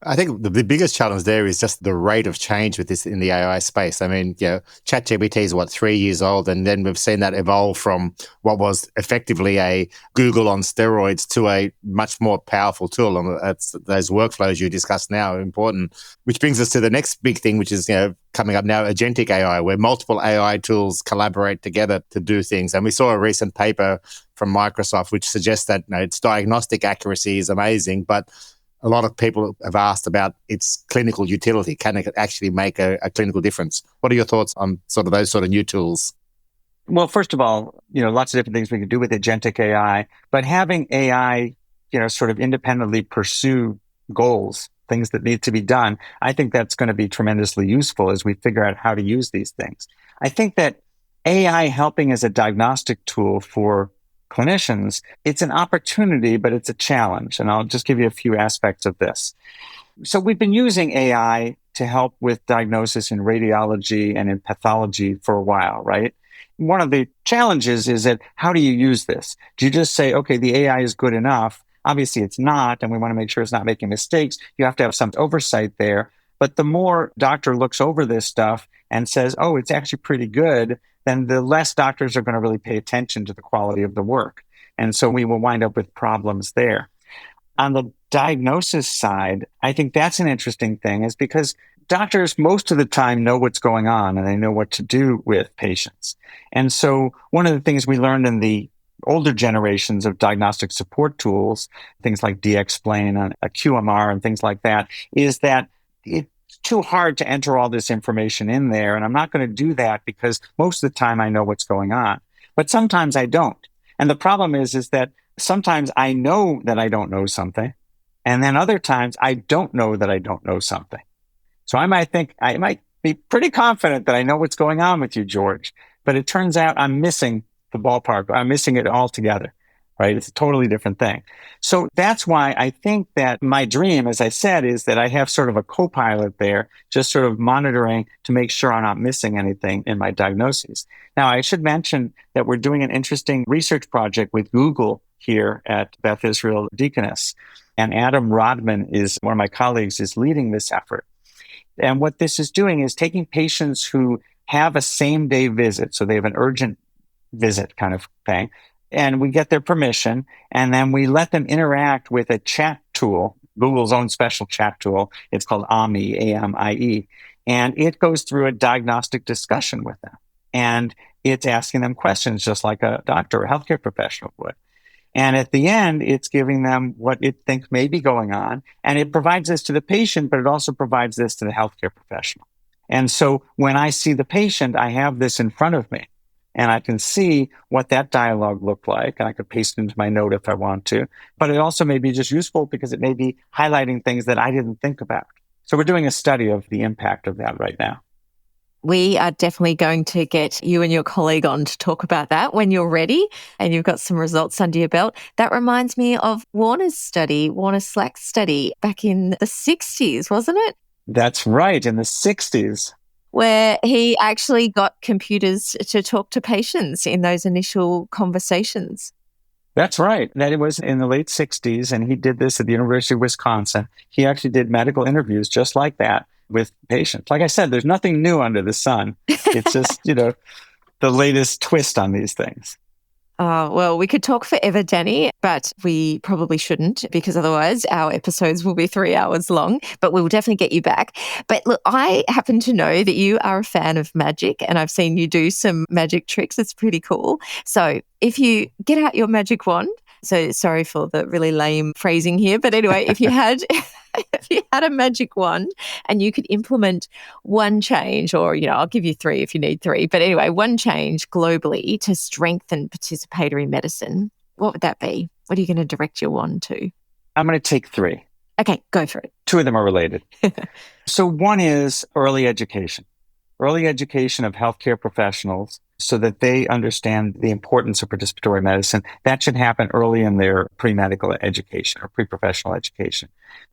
I think the biggest challenge there is just the rate of change with this in the AI space. I mean, ChatGPT is 3 years old, and then we've seen that evolve from what was effectively a Google on steroids to a much more powerful tool. And that's those workflows you discussed now are important, which brings us to the next big thing, which is, coming up now, agentic AI, where multiple AI tools collaborate together to do things. And we saw a recent paper from Microsoft, which suggests that its diagnostic accuracy is amazing, but a lot of people have asked about its clinical utility. Can it actually make a clinical difference? What are your thoughts on those new tools? Well, first of all, lots of different things we can do with agentic AI, but having AI, sort of independently pursue goals, things that need to be done, I think that's going to be tremendously useful as we figure out how to use these things. I think that AI helping as a diagnostic tool for clinicians, it's an opportunity, but it's a challenge. And I'll just give you a few aspects of this. So we've been using AI to help with diagnosis in radiology and in pathology for a while, right? One of the challenges is that how do you use this? Do you just say, okay, the AI is good enough? Obviously it's not, and we want to make sure it's not making mistakes. You have to have some oversight there. But the more doctor looks over this stuff and says, oh, it's actually pretty good, then the less doctors are going to really pay attention to the quality of the work. And so we will wind up with problems there. On the diagnosis side, I think that's an interesting thing, is because doctors most of the time know what's going on and they know what to do with patients. And so one of the things we learned in the older generations of diagnostic support tools, things like DXplain and a QMR and things like that, is that it's too hard to enter all this information in there. And I'm not going to do that because most of the time I know what's going on. But sometimes I don't. And the problem is that sometimes I know that I don't know something. And then other times I don't know that I don't know something. So I might be pretty confident that I know what's going on with you, George. But it turns out I'm missing the ballpark. I'm missing it altogether. Right? It's a totally different thing. So that's why I think that my dream, as I said, is that I have sort of a co-pilot there, just sort of monitoring to make sure I'm not missing anything in my diagnoses. Now, I should mention that we're doing an interesting research project with Google here at Beth Israel Deaconess. And Adam Rodman is one of my colleagues, is leading this effort. And what this is doing is taking patients who have a same-day visit, so they have an urgent visit kind of thing, and we get their permission, and then we let them interact with a chat tool, Google's own special chat tool. It's called AMIE, A-M-I-E, and it goes through a diagnostic discussion with them. And it's asking them questions just like a doctor or a healthcare professional would. And at the end, it's giving them what it thinks may be going on, and it provides this to the patient, but it also provides this to the healthcare professional. And so when I see the patient, I have this in front of me. And I can see what that dialogue looked like. And I could paste it into my note if I want to. But it also may be just useful because it may be highlighting things that I didn't think about. So we're doing a study of the impact of that right now. We are definitely going to get you and your colleague on to talk about that when you're ready and you've got some results under your belt. That reminds me of Warner Slack's study back in the 60s, wasn't it? That's right, in the 60s. Where he actually got computers to talk to patients in those initial conversations. That's right. That it was in the late 60s, and he did this at the University of Wisconsin. He actually did medical interviews just like that with patients. Like I said, there's nothing new under the sun. It's just, the latest twist on these things. Oh, well, we could talk forever, Danny, but we probably shouldn't because otherwise our episodes will be 3 hours long, but we will definitely get you back. But look, I happen to know that you are a fan of magic and I've seen you do some magic tricks. It's pretty cool. So if you get out your magic wand, so sorry for the really lame phrasing here, but anyway, if you had a magic wand and you could implement one change, or, I'll give you 3 if you need 3, but anyway, one change globally to strengthen participatory medicine, what would that be? What are you going to direct your wand to? I'm going to take 3. Okay, go for it. 2 of them are related. So one is early education of healthcare professionals so that they understand the importance of participatory medicine. That should happen early in their pre-medical education or pre-professional education.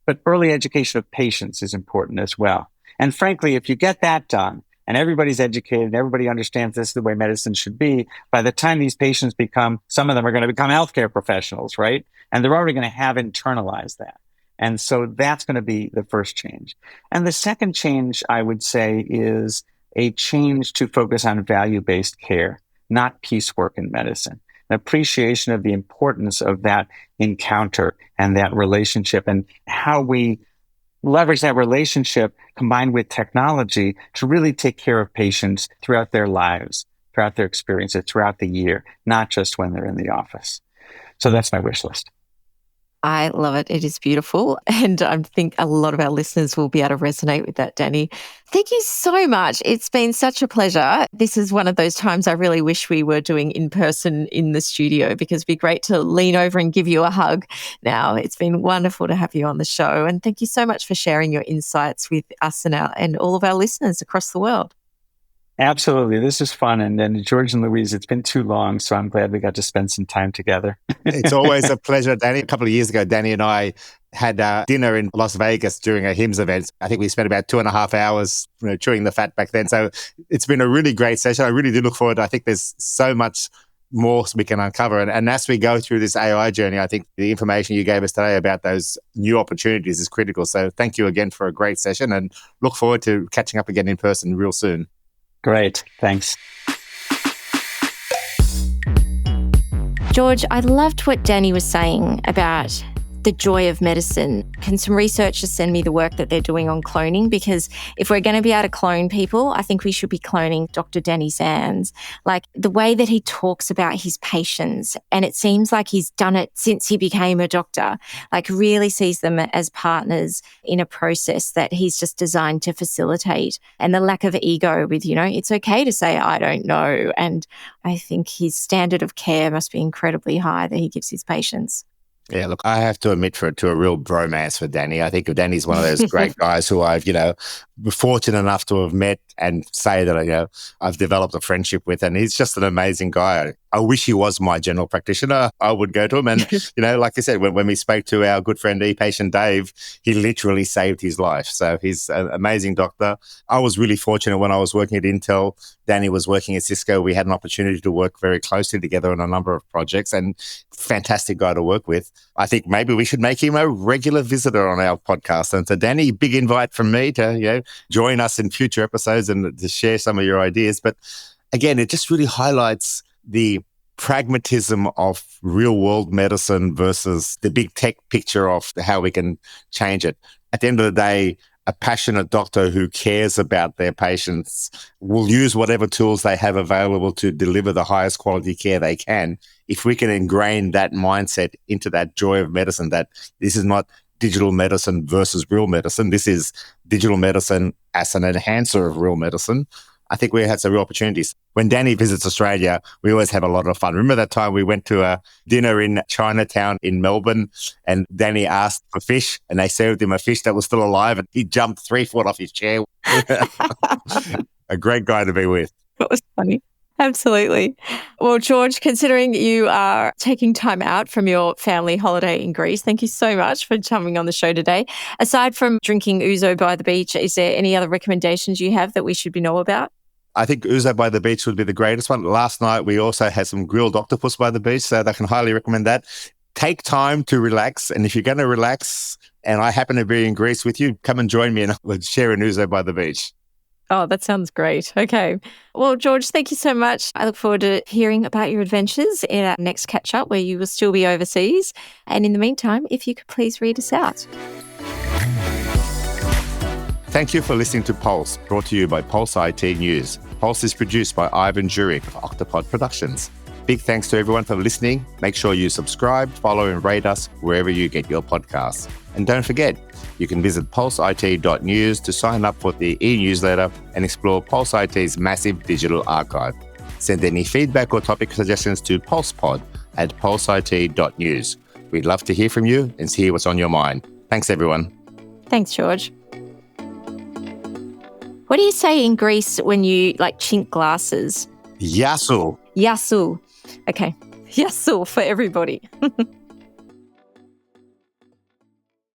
But early education of patients is important as well. And frankly, if you get that done and everybody's educated and everybody understands this is the way medicine should be, by the time these patients some of them are going to become healthcare professionals, right? And they're already going to have internalized that. And so that's going to be the first change. And the second change, I would say, is a change to focus on value-based care, not piecework in medicine. An appreciation of the importance of that encounter and that relationship and how we leverage that relationship combined with technology to really take care of patients throughout their lives, throughout their experiences, throughout the year, not just when they're in the office. So that's my wish list. I love it. It is beautiful. And I think a lot of our listeners will be able to resonate with that, Danny. Thank you so much. It's been such a pleasure. This is one of those times I really wish we were doing in person in the studio, because it'd be great to lean over and give you a hug now. It's been wonderful to have you on the show. And thank you so much for sharing your insights with us and all of our listeners across the world. Absolutely. This is fun. And George and Louise, it's been too long, so I'm glad we got to spend some time together. It's always a pleasure, Danny. A couple of years ago, Danny and I had dinner in Las Vegas during a HIMSS event. I think we spent about 2.5 hours chewing the fat back then. So it's been a really great session. I really do look forward. I think there's so much more we can uncover. And as we go through this AI journey, I think the information you gave us today about those new opportunities is critical. So thank you again for a great session, and look forward to catching up again in person real soon. Great. Thanks. George, I loved what Danny was saying about the joy of medicine. Can some researchers send me the work that they're doing on cloning? Because if we're going to be able to clone people, I think we should be cloning Dr. Danny Sands. Like the way that he talks about his patients, and it seems like he's done it since he became a doctor, like really sees them as partners in a process that he's just designed to facilitate. And the lack of ego with, it's okay to say, I don't know. And I think his standard of care must be incredibly high that he gives his patients. Yeah, look, I have to admit to a real bromance for Danny. I think Danny's one of those great guys who I've, fortunate enough to have met and say that, I've developed a friendship with, and he's just an amazing guy. I wish he was my general practitioner. I would go to him. And, like I said, when we spoke to our good friend, e-patient Dave, he literally saved his life. So he's an amazing doctor. I was really fortunate when I was working at Intel. Danny was working at Cisco. We had an opportunity to work very closely together on a number of projects, and fantastic guy to work with. I think maybe we should make him a regular visitor on our podcast. And so Danny, big invite from me to, join us in future episodes and to share some of your ideas. But again, it just really highlights the pragmatism of real world medicine versus the big tech picture of how we can change it. At the end of the day, a passionate doctor who cares about their patients will use whatever tools they have available to deliver the highest quality care they can. If we can ingrain that mindset into that joy of medicine, that this is not digital medicine versus real medicine, this is digital medicine as an enhancer of real medicine, I think we had some real opportunities. When Danny visits Australia, we always have a lot of fun. Remember that time we went to a dinner in Chinatown in Melbourne, and Danny asked for fish, and they served him a fish that was still alive, and he jumped 3 foot off his chair. A great guy to be with. That was funny. Absolutely. Well, George, considering you are taking time out from your family holiday in Greece, thank you so much for coming on the show today. Aside from drinking ouzo by the beach, is there any other recommendations you have that we should know about? I think ouzo by the beach would be the greatest one. Last night, we also had some grilled octopus by the beach, so I can highly recommend that. Take time to relax. And if you're going to relax, and I happen to be in Greece with you, come and join me and we'll share an ouzo by the beach. Oh, that sounds great. Okay. Well, George, thank you so much. I look forward to hearing about your adventures in our next catch-up where you will still be overseas. And in the meantime, if you could please read us out. Thank you for listening to Pulse, brought to you by Pulse IT News. Pulse is produced by Ivan Jurek of Octopod Productions. Big thanks to everyone for listening. Make sure you subscribe, follow, and rate us wherever you get your podcasts. And don't forget, you can visit pulseit.news to sign up for the e-newsletter and explore Pulse IT's massive digital archive. Send any feedback or topic suggestions to pulsepod@pulseit.news. We'd love to hear from you and hear what's on your mind. Thanks, everyone. Thanks, George. What do you say in Greece when you chink glasses? Yasu. Yasu. Okay. Yasu for everybody.